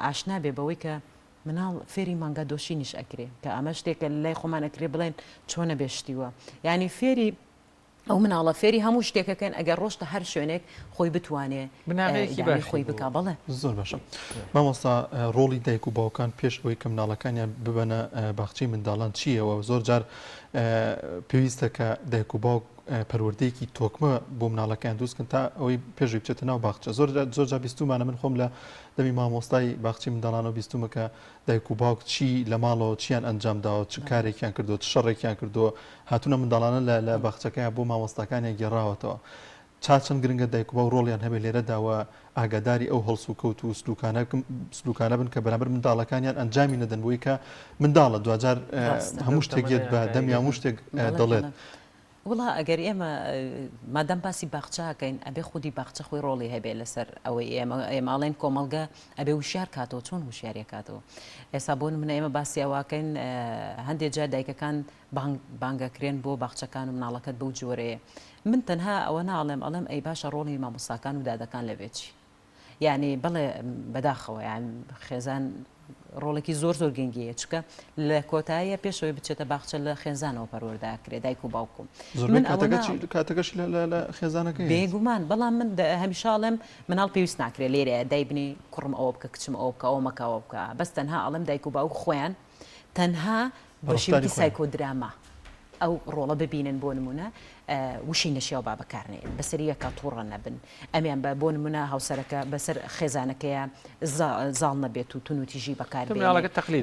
ئاشنا بێ بەوەی کە مناڵ فێری مانگا دۆشینیش ئەکرێ کە ئەمە شتێکە لای خۆمان ئەکرێ بڵێن چۆنە بێشتیوە یعنی فێری ئەو مناڵە فێری هەموو شتێکەکەن ئەگەر ڕۆشتە هەر شوێنێک خۆی بتوانێ خۆی بک بڵێ زۆر باشە مامۆستا ڕۆڵی دایک و باوکان پێش ئەوەی کە مناڵەکانیان ببەنە باخچەی منداڵان چیەوە زۆر جار پێویستە کە دایک و باوک پەروەردەیەکی تۆکمە بۆ مناڵەکان دروستکن تا ئەوەی پێشوی بچێتە ناو باخچە زۆر جا بیستومانە من خۆم لە دەمی مامۆستای باخچی منداڵانەوە بیستومە کە دایک و باوک چی لە ماڵەوە چیان ئەنجام داوە چ کارێکیان کردو چ شەڕێکیان کردووە هاتوونە منداڵانە لە باخچەکەیان بۆ مامۆستاکانیان گێڕاوەتەوە چەند گرنگە دایک و باو ڕۆڵیان هەبێ لێرە داوە ئاگاداری ئەو هەڵس و کەوت و سلوکانە بن کە بەرامبەر منداڵەکانیان ئەنجامی نەدەن بۆی کە منداڵە دوجار هەموو شتێکێت بە دەمی هەموو شتێک دەڵێت وڵا ئەگەر ئێمە مادەم باسی باخچاکەین ئەبێ خودی باخچە خۆی ڕۆڵی هەبێ لەسەر ئەوەی ئێماڵێن کۆمەلگە ئەبێ وشار کاتەوە چۆن وشارێ کاتەوە ئێستا بۆ منە ئێمە باسی ئەواکەین هەندێک جار دایکەکان بانگەکرێن بۆ باخچەکان و مناڵەکەت بەو جۆرەیە من تەنها ئەوە ناڵێم ئەڵێم ئەی باشە ڕۆڵی مامۆستاکان و دادەکان لەوێچی یعنی بڵێ بەداخەوە یان خێزان ڕۆڵێکی زۆر گەنگیە چکە لە کۆتاییە پێشەوەی بچێتە باخچە لە خێزانەوە پەروەرداکرێ دایک و باوکم کاتەکەشی لە خێزانەکە بێگومان بەڵام من هەمیشاڵم مناڵ پێویست ناکرێ لێرە دایبنی کوڕم ئەوە بکە کچم ئەو بکە ئەو مەکەوە بکە بەس تەنها ئەڵم دایک و باوک خۆیان تەنها بەشێکی سایکۆدراما ئەو ڕۆڵە ببینن بۆ نمونە وشی نەشیاو با بەکارنێن بەسەریەکە تووڕە نەبن ئەمیان بە بۆ نمونە هاوسەرەکە بەسەر خێزانەکەیە زاڵ نەبێت و تون و تیژی بەکار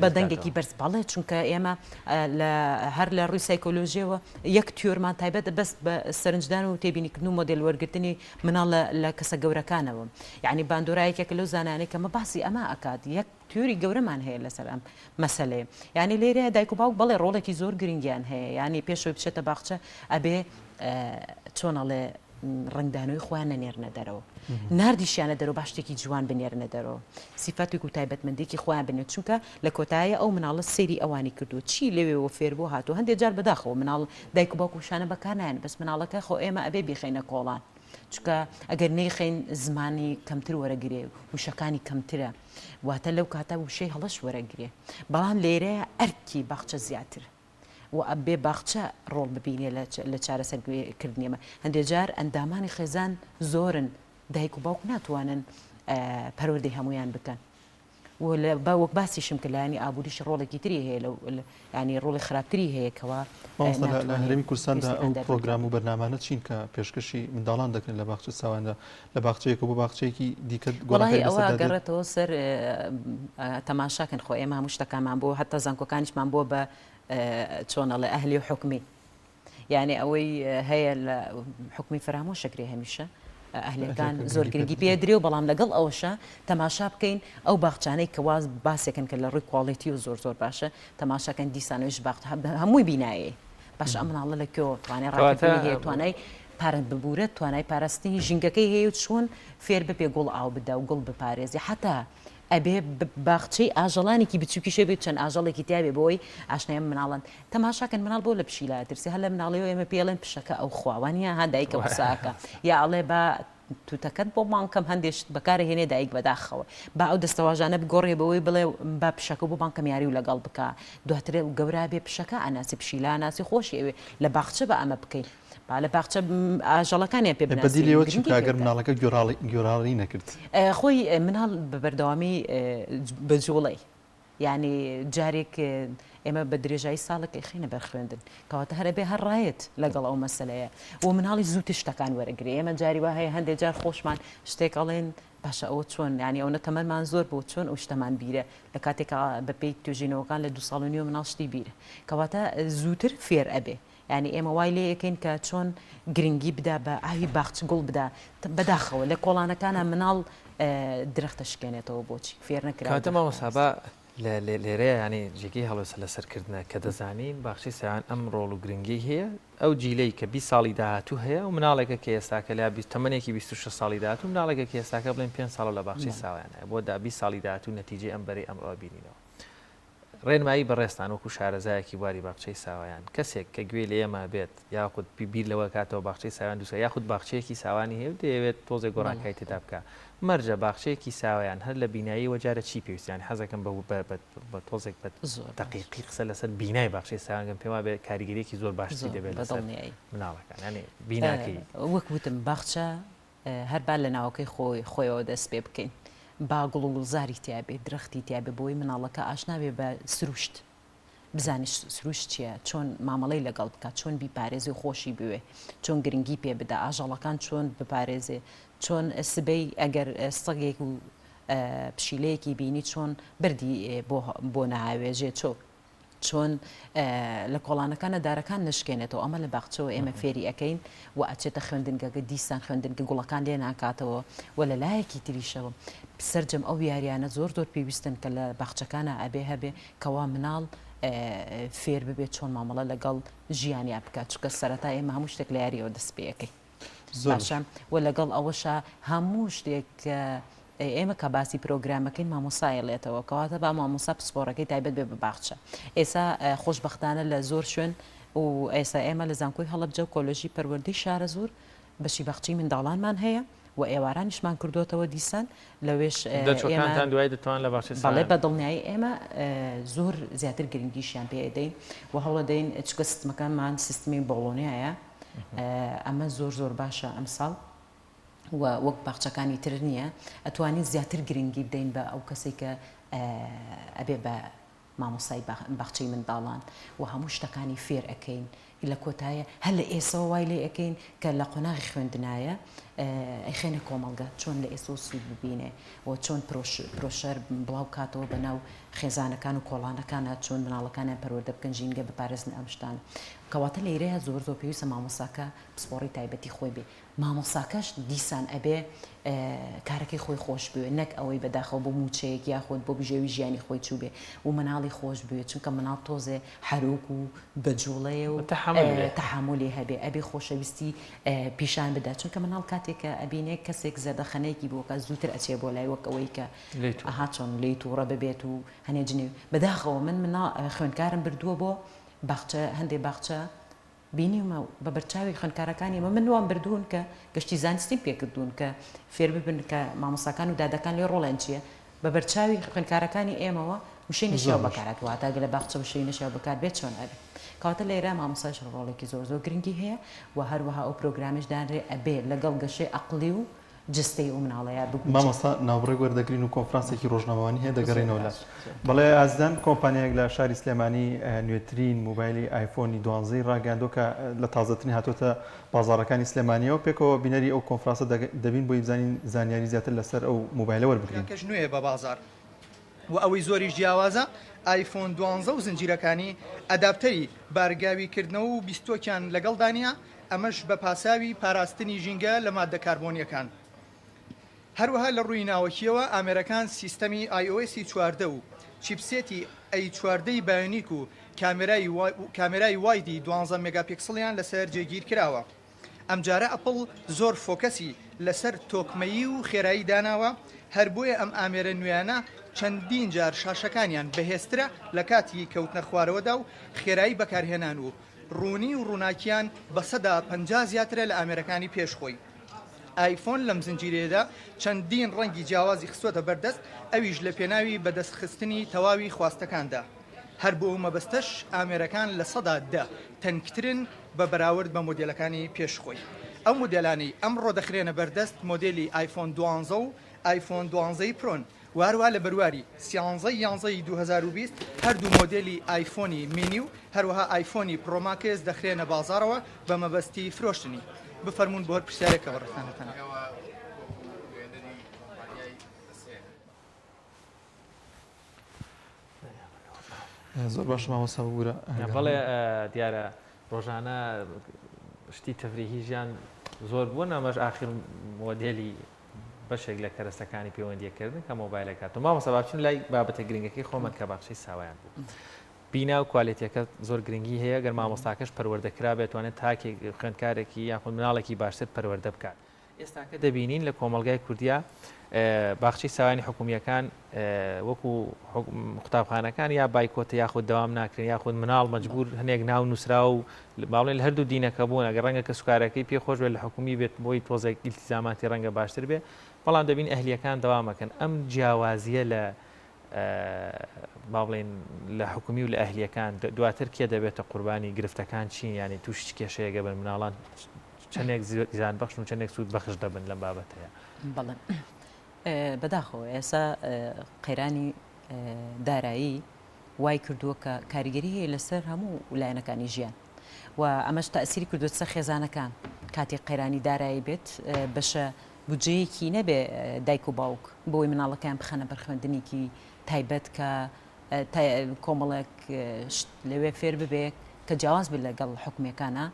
بە دەنگێکی بەرز باڵێ چونکە ئێمە هەر لە ڕووی سایکۆلۆژیەوە یەک تیۆرمان تایبەت بەست بە سەرنجدان و تێبینیکردن و مۆدێل وەرگرتنی مناڵ لە کەسە گەورەکانەوە یعنی باندۆرایەکێک لەو زانانەی کە مە باسی ئەمە ئەکات یەک تیۆری گەورەمان هەیە لەسەر ئەم مەسەلەیە یعنی لێرە دایک و باوک بەڵێ ڕۆڵێکی زۆر گرنگیان هەیە یعنی پێشەوەی بچێتە باخچە ئەبێ چۆنەڵێ ڕنگدانەوەی خۆیان نەنێرنە دەرەوە نردیشیانە دەرەوە با شتێکی جوان بنێرنە دەرەوە سیفەتێک و تایبەتمەندێکی خۆیان بنێت چونکە لە کۆتاییە ئەو مناڵە سێری ئەوانی کردو چی لەوێەوە فێر بۆ هاتوو هەندێک جار بەداخەوە مناڵ دایک و باوکوشانە بەکارنایەن بەس مناڵەکە خۆ ئێمە ئەبێ بیخینە کۆڵان چکە ئەگەر نەیخین زمانی کەمتر وەرەگرێ وشەکانی کەمترە واتە لەو کاتە وشەی هەڵەش وەرەگرێ بەڵام لێرەیە ئەرکی باخچە زیاتر و ئەبێ باخچە ڕۆڵ ببینێ لە چارەسەرکردنیەمە هەندێک جار ئەندامانی خێزان زۆرن دایک و باوک ناتوانن پەروەردەی هەمویان بکەن وەک باسیشم کە لایانی ئابووریش ڕۆڵێکی تری هەیە ینی ڕۆڵی خراپتری هەیە کەەوە لە هەرێمی کوردستاندا ئەو پرۆگرام و بەرنامانە چین کە پێشکەشی منداڵان دەکەن لە باخچە ساواندا لە باخچەیەک بۆ باخچەیەکی دیکە ئەوە گەڕێتەوە سەر تەماشاکەن خۆ ئێمە هەموو شتەکانمان بۆ حتا زانکۆکانیشمان بۆ بە چۆنەڵێ ئەهلی و حکمی یعنی ئەوەی هەیە لە حکمی فرامۆشەکرێ هەمیشە ئەهلەکان زۆر گرنگی پێدرێ و بەڵام لەگەڵ ئەوەشە تەماشا بکەین ئەو باخچانەی کەواز باسێکن کە لە ڕووی کواڵیتی و زۆر باشە تەماشاکەن دیسانەوەش باخت هەمووی بینایە باش ئەم مناڵە لەکوێوە توانێت ڕاکردنی هەیە توانای پارەت ببورێت توانای پاراستنی ژینگەکەی هەیە و چۆن فێر بپێ گوڵ ئاو بدە و گوڵ بپارێزی حتا ئەبێ باخچەی ئاژەڵانێکی بچووکیشە بێت چەند ئاژەڵێکی تیاابێ بۆی ئاشنایە مناڵن تەماشاکەن مناڵ بۆ لە پشیلا ترسی هەر لە مناڵەوە ئێمە پێڵێن پشەکە ئەو خواوانە هەندایکە وساکە یا ئەڵێ بە توتەکەت بۆ بانکەم هەندێشت بەکارە هێنێ دایک بەداخەوە با ئەو دەستەواژانە بگۆڕێ بەوەی بڵێ با پشەکە بۆ بانکەم یاری و لەگەڵ بکە دواترێ گەورا بێ پشەکە ئەناسی پشیلا ناسی خۆشی ئەوێ لە باخچە بە ئەمە بکەین لە باخچە ئاژەڵەکانیان پێ ئەگەر مناڵەکە گۆڕاڵی نەکرد خۆی مناڵ بە بەردەوامی بەجوڵی یعنی جارێک ئێمە بە درێژایی ساڵەکەی خینە بەرخوێندن کەواتە هەرە بێ هەرڕایەت لەگەڵ ئەو مەسلەیە و مناڵی زووتر شتەکان وەرەگرێ ئێمە جاری وا هەیە هەندێک جار خۆشمان شتێک ئەڵێن باشە ئەوە چۆن ینی ئەوە تەمەمان زۆر بۆ چۆن ئەو شتەمان بیرە لە کاتێکا بەپێی توێژینەوەکان لە 2 ساڵ و نیوە مناڵ شتی بیرە کەواتە زووتر فێر ئەبێ ینی ئێمە وای لێ یەکەین کە چۆن گرنگی بدا بە ئاوی باخچ گوڵ بدا بەداخەوە لە کۆڵانەکانە مناڵ درەختە شکێنێتەوە بۆچی فێر نەکرا کاتە مامۆستا لێرەیە ینی جێگەی هەڵوێسە لەسەرکردنە کە دەزانین باخچەی سەیان ئەم ڕۆڵ و گرنگی هەیە ئەو جیلەی کە 20 ساڵی داهاتوو هەیە و مناڵێکە کە ئێستاکە لە تەمەنێکی 26 ساڵی داهاتوو مناڵێکە کە ئێستاکە بڵێن 5 ساڵ لە باخچەی ساوایان هەیە بۆ دا 20 ساڵی داهاتوو نەتیجەی ئەم بەرەی ئەمڕۆ بینینەوە ڕێنمایی بەڕێستان وەکو شارەزایەکی بواری باخچەی ساوایان کەسێک کە گوێ لە ئێمە بێت یاخود بیر لەوە کاتەوە باخچەی ساوایان دووسە یاخود باخچەیەکی ساوانی هەیە و دەیەوێت تۆزێک گۆڕانکاری تێدا بکە مەرجە باخچەیەکی ساوایان هەر لە بینایی وەجارە چی پێویستیان حەزەکەم بە تۆزێک بە دقیقی قسە لەسەر بینای باخچەی ساوانگەم پێما بێت کاریگەریەکی زۆر باشی دەبێت لەسەر مناڵەکان ینی بیناکەی وەک وتم باخچە هەر با لە ناوەکەی خۆیەوە دەست پێ بکەین با گوڵ و گوڵزاری تیابێ درەختی تیابێ بۆی مناڵەکە ئاشنابێ بە سروشت بزانانی سروشت چییە چۆن مامەڵەی لەگەڵ بکات چۆن بیپارێزی خۆشی بوێ چۆن گرنگی پێ بدا ئاژەڵەکان چۆن بپارێزێ چۆن سبەی ئەگەر سەگێک و پشیلەیەکی بینی چۆن بردی بۆ نەهاوێژێ چۆن لە کۆڵانەکانە دارەکان نشکێنێتەوە ئەمە لە باخچەوە ئێمە فێری ئەەکەین و ئەچێتە خوێندنگەکە دیسان خوێندنگە گوڵەکان لێ ناکاتەوە و لە لایەکی تریشەوە سەررجەم ئەو یاریانە زۆر پێویستن کە لە باخچەکانە ئەبێ هەبێ کەوا مناڵ فێر ببێت چۆن مامەڵە لەگەڵ ژیانیا بکات چکە سەرەتا ئێمە هەموو شتێک لە یاریەوە دەست پێەکەی باشە و لەگەڵ ئەوەشە هەموو شتێک ئێمە کە باسی پرۆگرامەکەین مامۆسایەڵێتەوە کەواتە با مامۆسا پسپۆڕەکەی تایبەت بێ بە باخچە ئێستا خۆشببختانە لە زۆر شوێن و ئێستا ئێمە لە زانکۆی هەڵەبجە و کۆلۆژی پەروەردەی شارە زۆر بەشی باخچی منداڵانمان هەیە و ئێوارانیشمان کردوتەوە دیسان لەوێش دوای دەتوان لە باخچەی بەڵێ بە دڵنیایی ئێمە زۆر زیاتر گرنگیشیان پێدەین و هەوڵە دەین چکە سیستمەکانمان سیستمی بۆڵۆنیایە ئەمە زۆر باشە ئەم ساڵ و وەک باخچەکانی تر نییە ئەتوانین زیاتر گرنگی بدەین بە ئەو کەسێک کە ئەبێ بە مامۆسای باخچەی منداڵان و هەموو شتەکانی فێر ئەەکەین لە کۆتایە هەر لە ئێسەوە وای لێ ئەەکەین کە لە قۆناغی خوێندنایە ئەیخێنە کۆمەڵگە چۆن لە ئێسە سوود ببینێ و چۆن پرۆشەر بڵاو کاتەوە بەناو خێزانەکان و کۆڵانەکانە چۆن مناڵەکانیان پەروەردە بکەن ژینگە بپارێزن ئەم شتان کەواتە لێرەیە زۆر پێویستە مامۆساکە پسپۆڕی تایبەتی خۆی بێ مامۆساکەش دیسان ئەبێ کارەکەی خۆی خۆش بوێ نەک ئەوەی بەداخەوە بۆ موچەیەک یاخۆت بۆ بژێوی ژیانی خۆی چوو بێ و مناڵی خۆش بوێ چونکە مناڵ تۆزێ حەروک و بەجوڵەیە و تەحملی هەبێ ئەبێ خۆشەویستی پیشان بدات چونکە مناڵ کاتێککە ئەبینێ کەسێک زەردەخەنەیەکی بۆکە زووتر ئەچێ بۆ لای وەک ئەوەی کە ئەها چۆن لی تووڕە ببێت و هەنێ جنێ بەداخەوە من خوێندکارم بردووە بۆ باخچە هەندێک باخچە بینیمە بە بەرچاوی خوێندکارەکانی من وام بردوون کە گەشتی زانستیم پێکردوون کە فێر ببن کە مامۆساکان و دادەکان لێ ڕۆڵیان چییە بە بەرچاوی خوێندکارەکانی ئێمەوە وشەی نەشیاو بەکارات واتە لە باخچە وشەی نەشیاو بەکار بێت چۆن ئەبێت کەواتە لێرە مامۆساش ڕۆڵێکی زۆر گرنگی هەیە و هەروەها ئەو پرۆگرامش دانرێ ئەبێ لەگەڵ گەشەی عەقڵی و جستەی و مناڵەیە مامۆستا ناوبڕێک وەردەگرین و کۆنفرانسێکی ڕۆژنامەوانی هەیە دەگەڕێنەوە لەس بەڵێ ئازدان کۆمپانیایەک لە شاری سلێمانی نوێترین موبایلی ئایفۆنی 12 ڕاگەاندۆ کە لە تازەترین هاتوۆتە بازاڕەکانی سلێمانیەوە پێکەوە بینەری ئەو کۆنفرانسە دەبین بۆی بزانین زانیاری زیاتر لەسەر ئەو موبایلە وەربگرین کەش نوێ بە بازار و ئەوەی زۆریش جیاوازە ئایفۆن 12 و زنجیرەکانی ئەداپتەری بارگاویکردنەوە و بیستۆکیان لەگەڵ دانیا ئەمەش بە پاساوی پاراستنی ژینگە لە مادە کاربۆنیەکان هەروەها لە ڕووی ناوەکیەوە ئامێرەکان سیستەمی iOS 14 و چیپسێتی A14 بایۆنیک و کامێرای وایدی 12 مگاپیکسلیان لەسەر جێگیر کراوە ئەمجارە ئەپڵ زۆر فۆکەسی لەسەر تۆکمەیی و خێرایی داناوە هەر بۆیە ئەم ئامێرە نوێیانە چەندین جار شاشەکانیان بەهێزترە لە کاتی کەوتنە خوارەوەدا و خێرایی بەکارهێنان و ڕوونی و ڕووناکیان بە 150 زیاترە لە ئامێرەکانی پێشخۆی ئایفۆن لەم زنجیرێدا چەندین ڕەنگی جیاوازی خستوەتە بەردەست ئەویش لە پێناوی بەدەستخستنی تەواوی خواستەکاندا هەر بۆ مەبەستەش ئامێرەکان لە 100 تەنکترن بە بەراورد بە مۆدێلەکانی پێشخۆی ئەو مۆدێلانی ئەمڕۆ دەخرێنە بەردەست مۆدێلی ئایفۆن 12 و ئایفۆن 12 پرۆن وارووا لە بەرواری 11 2020 هەردوو مۆدێلی ئایفۆنی مینی و هەروەها ئایفۆنی پرۆماکس دەخرێنە بازارەوە بە مەبەستی فرۆشتنی بفەرمونون بۆ هەر پرسیارێکە بەڕێستانەتان زۆر باش مامۆستا بگورە بەڵێ دیارە ڕۆژانە شتی تەفریحی ژیان زۆر بوون ئەمەش ئاخر مۆدێلی بەشێک لە کەرەستەکانی پەیوەندیەکردن کە مۆبایلەکات و مامۆستا باچین لای بابەتە گرنگەکەی خۆمە کە باخچەی ساوایان بوو. بینا و کوالیتیەکە زۆر گرنگی هەیە گەر مامۆستاکەش پەروەردەکرا بێتوانێت تاکێک خوێندکارێکی یاخود مناڵێکی باشتر پەروەردە بکات. ئێستاکە دەبینین لە کۆمەلگای کوردیا باخچەی ساوانی حکومیەکان وەکو قوتابخانەکان یا بایکۆتە یاخود دەوام ناکرێن یاخود مناڵ مەجبور هەنێک ناو نووسرا و باڵێن لە هەردوو دینەکە بوون ئەگەر ڕەنگە کە سوکارەکەی پێخۆش بێت لە حکومی بێت بۆی تۆزێک ئیلتیزاماتی ڕەنگە باشتر بێ بەڵام دەبین ئەهلیەکان دەوامەکەن ئەم جیاوازیە لە باڵێن لە حکومی و لە ئەهلیەکان دواتر کێ دەبێتە قوربانی گرفتەکان چین ینی تووش کێشەیەگە بن مناڵان چەندێک زیان بەخش و چەندێک سوود بەخش دەبن لەم بابەتەیە. بەڵێ بەداخەوە ئێستا قەیرانی دارایی وای کردووە کە کاریگەری هەیە لەسەر هەموو لایەنەکانی ژیان و ئەمەش تەئسیری کردووە خێزانەکان کاتێک قەیرانی دارایی بێت بەشە بودجەیەکی نەبێ دایک و باوک بۆی مناڵەکان بخەنە بەرخوێندنێکی تایبەت کە کۆمەڵێک لەوێ فێر ببێ کە جیاواز بێت لەگەڵ حکومەکانە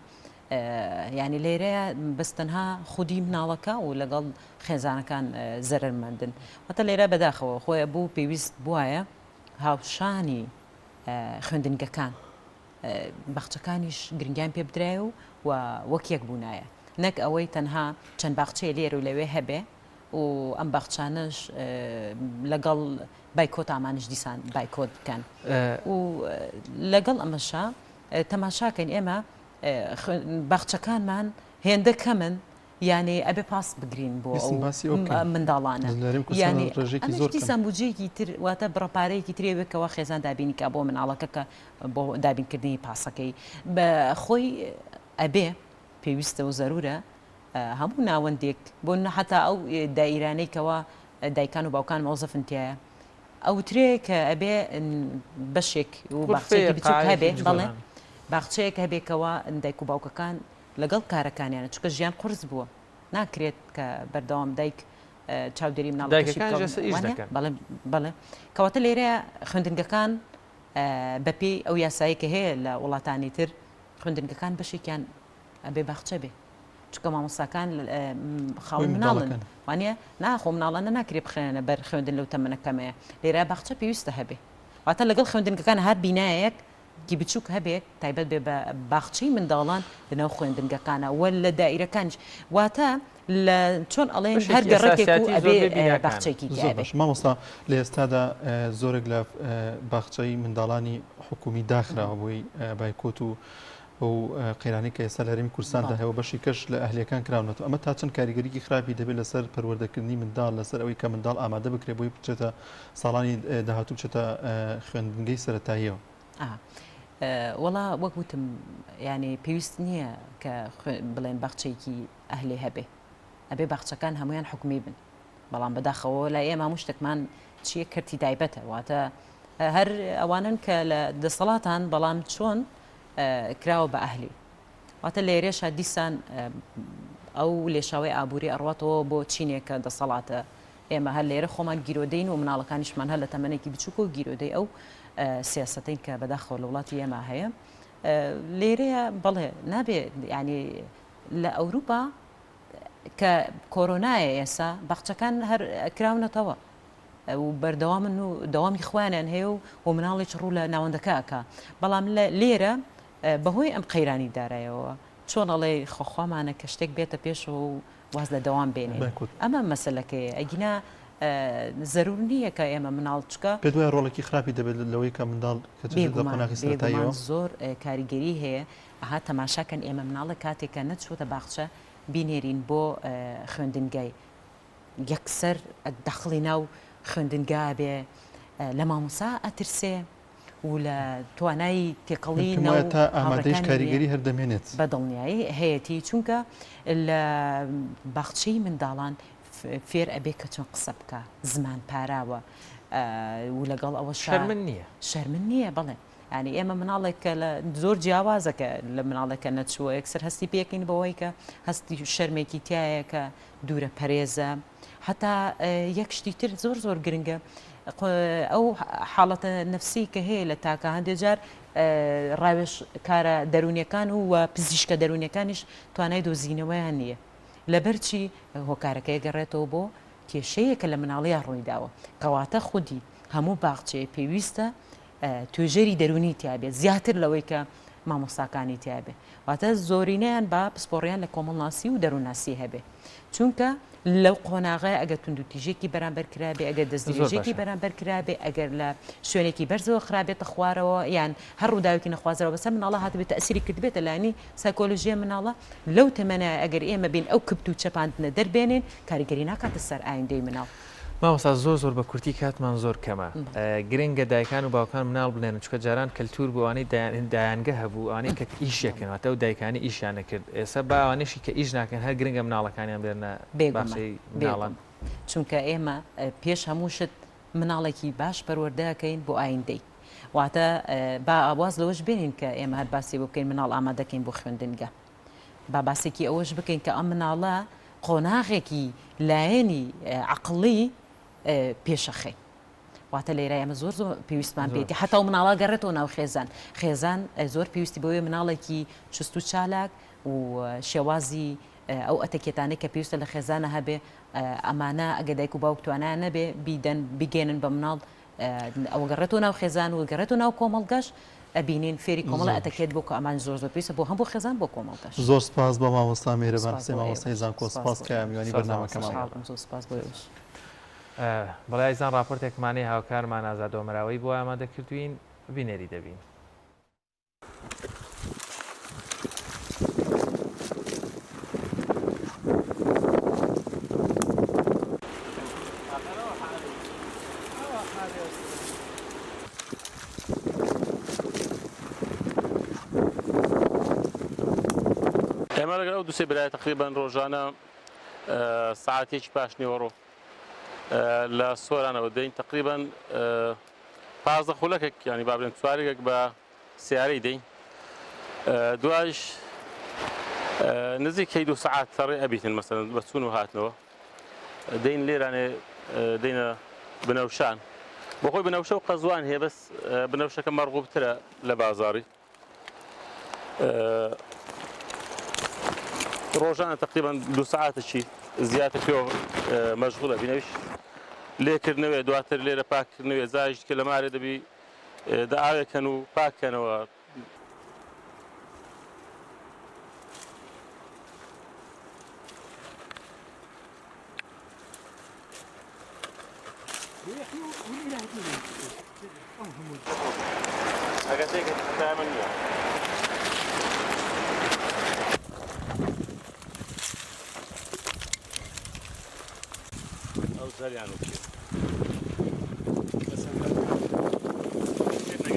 ینی لێرەیە بەستەنها خودی مناڵەکە و لەگەڵ خێزانەکان زەرمەندن وەتە لێرە بەداخەوە خۆی بوو پێویست بواە هاوشانی خوێندنگەکان باخچەکانیش گرنگیان پێ بدرای و وەکیەک بوونایە نەک ئەوەی تەنها چەند باخچەیە لێر و لەوێ هەبێ و ئەم باخچانش لەگەڵ بایکۆت ئامانش دیسان بایکۆت بکەن و لەگەڵ ئەمەشا تەماشاکەین ئێمە باخچەکانمان هێندە کەمن یعنی ئەبێ پاس بگرین بۆ منداڵانە ینی دیسان بودجەیەکی تر واتە بڕەپارەیەکی ترێوێکەوە خێزان دابینی کە بۆ مناڵەکە کە بۆ دابینکردنی پاسەکەی بە خۆی ئەبێ پێویستە و زەرورە هەموو ناوەندێک بۆ نەحتا ئەو دائیرانەیەکەوە دایکان و باوکان مۆزەفنتایە ئەو ترێ کە ئەبێ بەشێک و باخچەیەکی بچووک هەبێ بەڵێ باخچەیەک هەبێکەوە دایک و باوکەکان لەگەڵ کارەکانیانە چکە ژیان قورس بووە ناکرێت کە بەردەوام دایک چاودێری مناڵ کەواتە لێرەیە خوێندنگەکان بەپێی ئەو یاسایی کە هەیە لە وڵاتانی تر خوێندنگەکان بەشێکیان ئەبێ باخچە بێ چکە مامۆستاکان خاڵ مناڵن وانە ناخۆ مناڵانە ناکرێت بخێنە بەر خوێندن لەو تەمەنەکەمەیە لێرە باخچە پێویستە هەبێ واتە لەگەڵ خوێندنگەکان هەر بینایەک کی بچووک هەبێت تایبەت بێ بە باخچەی منداڵان لەناو خوێندنگەکانە وە لە دائیرەکانش واتە لە چۆن ئەڵێن هەر گەڕێکێک و ئەبێ باخچەیەکی مامۆستا لە ئێستادا زۆرێک لە باخچەی منداڵانی حکومی داخراوە بۆی بایکۆت و قەیرانی کە ئێستا لە هەرێمی کوردستاندا هەیە بەشی کەش لە ئەهلیەکان کراونەوە ئەمە تا چەند کاریگەریکی خراپی دەبێت لەسەر پەروەردەکردنی منداڵ لەسەر ئەوەی کە منداڵ ئامادە بکرێت بۆی بچێتە ساڵانی داهاتوو بچێتە خوێندنگەی سەرەتاییەوە. وەڵا وەک وتم ینی پێویست نییە کە بڵێن باخچەیەکی ئەهلێ هەبێ ئەبێ باخچەکان هەمویان حکومی بن بەڵام بەداخەوە لای ئێمە هەموو شتێکمان چیە کردی تایبەتە واتە هەر ئەوانن کە لە دەسەڵاتان بەڵام چۆن کراوە بە ئەهلی واتە لێرێشە دیسان ئەو لێشاوی ئابووری ئەڕواتەوە بۆ چینێکە دەسەڵاتە ئێمە هەر لێرە خۆمان گیرۆدەین و مناڵەکانیشمان هەر لە تەمەنێکی بچووکە و گیرۆدەی ئەو سیاستین کە بەداخەوە لە وڵاتی ئێمە هەیە لێرەیە بەڵێ نابێت ینی لە ئەوروپا کە کۆرۆنایە ئێستا باخچەکان هەر کراونەتەوە و بەردەوامن و دەوامی خوانیان هەیە و مناڵێک ڕوو لە ناوەندەکەکە بەڵام لێرە بەهۆی ئەم قەیرانی دارایەوە چۆن ئەڵێ خۆخوامانە کە شتێک بێتە پێش و واز لە دەوام بێنێ ئەمە مەسلەکەی ئەگینا زەرور نییە کە ئێمە مناڵچکە پێ دوای ڕۆڵێکی خراپی دەبێت لەوەی کە منداڵ بێگومان زۆر کاریگەری هەیە ئەها تەماشاکەن ئێمە مناڵە کاتێکە نەچۆتە باخچە بینێرین بۆ خوێندنگای یەکسەر دەخڵی ناو خوێندنگا بێ لە مامۆسا ئەترسێ و لە توانایی تێقەڵی ئامادەیش کاریگەری هەردەمێنێت بەدڵنیایی هەیەی چونکە لە باخچەی منداڵان فێر ئەبێ کە چۆن قسە بکە زمان پاراوە و لەگەڵ ئەوە شەرمن نییە بڵێ ینی ئێمە مناڵێکە لە زۆر جیاوازەکە لە مناڵەکە نەچووە یەکسەر هەستی پێکەین بەوەی کە هەستی شەرمێکی تایە کە دوورە پەرێزە هەتا یەک شتی تر زۆر گرنگە ئەو حاڵەتە نفسی کە هەیە لە تاکە هەندێک جار ڕاوێژ کارە دەرونیەکان و پزیشکە دەرونیەکانیش توانای دۆزینەوەیان نییە لەبەرچی هۆکارەکەی گەڕێتەوە بۆ کێشەیەکە لە مناڵیان ڕوویداوە کەواتە خودی هەموو باغچەیە پێویستە توێژەری دەرونی تیابێت زیاتر لەوەی کە مامۆستاکانی تیابێ واتە زۆرینەیان با پسپۆڕیان لە کۆمەڵناسی و دەرووناسی هەبێ چونکە لەو قۆناغای ئەگەر توندوتیژێکی بەرامبەر کرابێ ئەگەر دەستدرێژێکی بەرامبەر کرابێ ئەگەر لە شوێنێکی بەرزەوە خراپێتە خوارەوە یان هەر ڕووداوێکی نەخوازەوە بەسەر مناڵە هاتبێت تەسیری کردبێتە لانی سایکۆلۆژیە مناڵە لەو تەمەنە ئەگەر ئێمە بین ئەو کەپت و چەپاندنە دەربێنین کاریگەری ناکاتە سەر ئایندەی مناڵ مامۆستا زۆر بە کورتی کاتمان زۆر کەمە گرنگە دایکان و باوکان مناڵ بڵێن چکە جاران کەلتور بۆوانەی دایانگە هەبوو ئەوانەی کە ئیشەکەنەوەتە و دایکانی ئیشیان نەکرد ئێستا با ئەوانەشی کە ئیش ناکەن هەر گرنگە مناڵەکانیان بێنە باشەی مناڵان چونکە ئێمە پێش هەموو شت مناڵێکی باش پەروەردەکەین بۆ ئایندەی واتە با ئاواز لەوەش بێنین کە ئێمە هەر باسی بۆ بکەین مناڵ ئامادەکەین بۆ خوێندنگە با باسێکی ئەوەش بکەین کە ئەم مناڵە قۆناغێکی لایەنی عەقڵی پێشەخەی واتە لێرە ئەمە زۆر پێویستمان بێتی حتا و مناڵا گەڕێتەوە ناو خێزان زۆر پێویستی بۆیە مناڵێکی چست و چالاک و شێوازی ئەو ئەتەکێتانەی کە پێویستە لە خێزانە هەبێ ئەمانە ئەگە دایک و باوک توانیان نەبێ بیدەن بگێنن بە مناڵ ئەوە گەڕێتەوە ناو خێزان و گەڕێتەوە ناو کۆمەڵگەش ئەبینین فێری کۆمەڵە ئەتەکێت بۆ کە ئەمان زۆر پێویستە بۆ هەموو خێزان بۆ کۆمەڵگەش زۆر سپاس بە مامۆستا میرەبان سێ مامۆستای زانکۆ سپاس کە میوانی بەرنامەکەمان زۆر سپاس بۆیش بەڵای زان راپۆرتێکمانەی هاوکارمان ئازادۆمەراوەی بۆ ئامادە کردوین بینێری دەبین. ئێمە لەگەڵ ئەو دووسێ برای تقریبان ڕۆژانە ساعتێکی پاش نیوەڕۆ لە سۆرانەوە دەین تقریبان 15 خولەکێک ینی با بڵێن چوارێکێک بە سیارەی دەین دوایش نزیکەی 2 ساعات تەڕێ ئەبیتن مەسەلەن بە چوون و هاتنەوە دەین لێرانێ دەینە بنەوشان بۆ خۆی بنەوشە و قەزوان هەیە بەس بنەوشەکە مەرغوبترە لە بازاڕی ڕۆژانە تقریبان 2 ساعتێکی زیاتر پێوە مەشغوڵە بینەویش لێکردنەوێ دواتر لێرە پاکردنەوێ زایشت کە لە مارێ دەبی داوێکەن و پاکەنەوە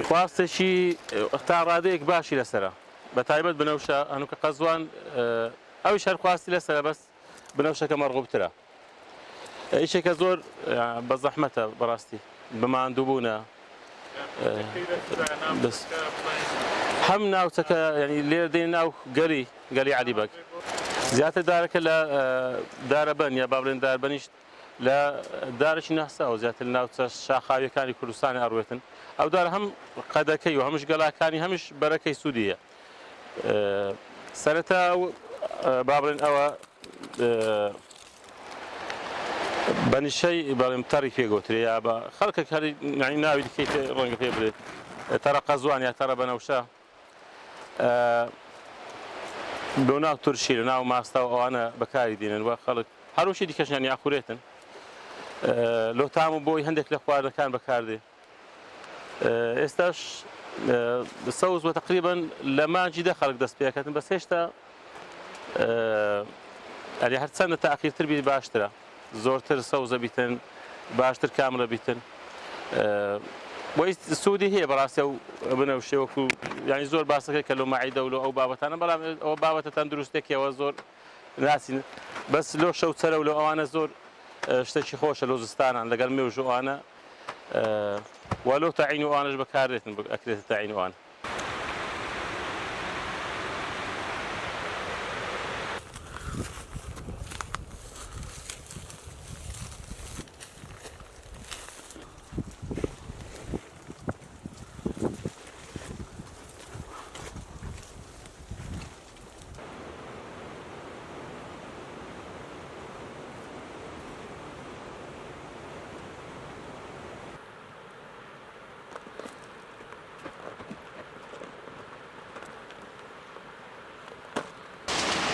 خواستێکی تا ڕادەیەک باشی لەسرە بە تایبەت بنەوشە هەنووکە قەزوان ئەویش هەر خواستی لەسرە بەس بنەوشەکە مەرغوبترە ئیشێکە زۆر بە زەحمەتە بەڕاستی بماندووبوونە هەم ناوچەکە ینی لێر دێن ناو گەلی عەلیبەگ زیاتر دارەکە لە دارەبەن یا با بڵێن داربەنیش لە دارێکی ناساوە زیاتر ناوچە شاخاویەکانی کوردستانی ئەڕوێتن ئەو دارە هەم قەدەکەی و هەمش گەڵاکانی هەمیش بەرەکەی سوودیە سەرەتا با بڵێن ئەوە بەنیشەی بەڵێم تەڕی پێگوترێ یا بە خەڵکێک هەری ناوی دیکەی ڕەنگە پێ برێت تەڕە قەزوان یا تەڕە بەنەوشە بۆ ناو تورشی لە ناو ماستا و ئەوانە بەکاری دێنن وە خەڵک هەروشی دیکەشیان یاخورێتن لۆتام و بۆی هەندێک لە خواردنەکان بەکاردێ ئێستاش سەوز وە تقریبان لە مانجی دە خەڵک دەست پێکەتن بەس هێشتا ئەری هەرچەندە تاقیرتر بی باشترە زۆرتر سەوزە بیتن باشتر کامرە بیتن بۆی سوودی هەیە بەڕاستە و بنەوشێ وەکو ینی زۆر باسەکە کە لۆ مەعیدە و لۆ ئەو بابەتانە بەڵام ئەوە بابەتە تەندروستێکیەوە زۆر ناسین بەس لۆ شەو چەرە و لە ئەوانە زۆر شتێکی خۆشە لۆ زستانان لەگەڵ مێوژ ئەوانە ولو تعين وأنا بكارتن أكلت تعين وأنا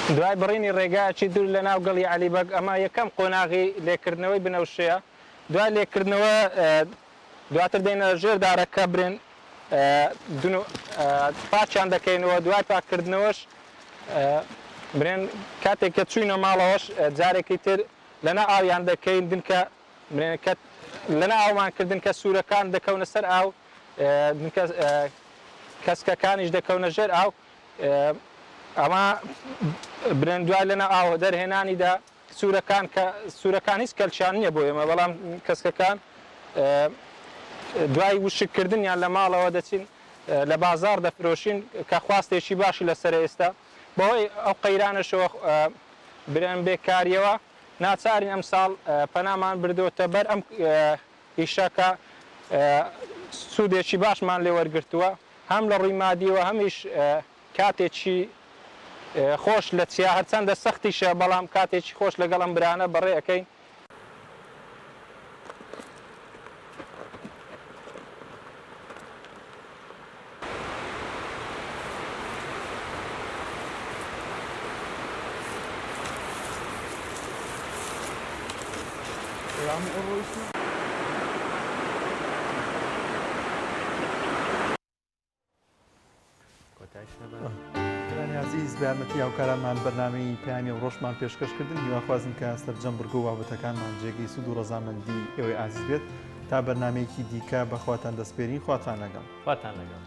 دوای بڕینی ڕێگایکی دوور لە ناو گەڵی عەلیبەگ ئەمە یەکەم قۆناغی لێکردنەوەی بنەوشەیە دوای لێکردنەوە دواتر دێنە ژێر دارەکە برن پاچیان دەکەینەوە دوای پاکردنەوەش برێن کاتێک کە چوینە ماڵەوەش جارێکی تر لەنە ئاویان دەکەین دنکە لەنە ئاومانکردن کە سوورەکان دەکەونە سەر ئاو کەسکەکانیش دەکەونە ژێر ئاو ئەمە برێن دوای لەنە ئاو دەرهێنانیدا سوورەکان هیچ کەلچان نییە بۆ ئێمە بەڵام کەسکەکان دوای وشکردنیان لە ماڵەوە دەچین لە بازار دەفرۆشین کە خواستێکی باشی لەسەر ئێستا بەهۆی ئەو قەیرانەشەوە برێن بێکاریەوە ناچارین ئەم ساڵ پەنامان بردووەتە بەر ئەم ئیشەکە سوودێکی باشمان لێ وەرگرتووە هەم لە ڕووی مادیەوە هەمیش کاتێکی خۆش لە چیا هەرچەندە سەختیشە بەڵام کاتێکی خۆش لەگەڵ ئەم برانە بەڕێ ئەەکەین عزیز بە یارمەتی هاوکارانمان بەرنامەی پەیامی و ڕۆژمان پێشکەشکردن هیواخوازم کە سەرجەم بڕگە و بابەتەکانمان جێگەی سود و ڕەزامەندی ئێوەی عزیز بێت تا بەرنمەیەکی دیکە بەخواتان دەسپێرین خواتان لەگەڵ خواتان لەگەڵ.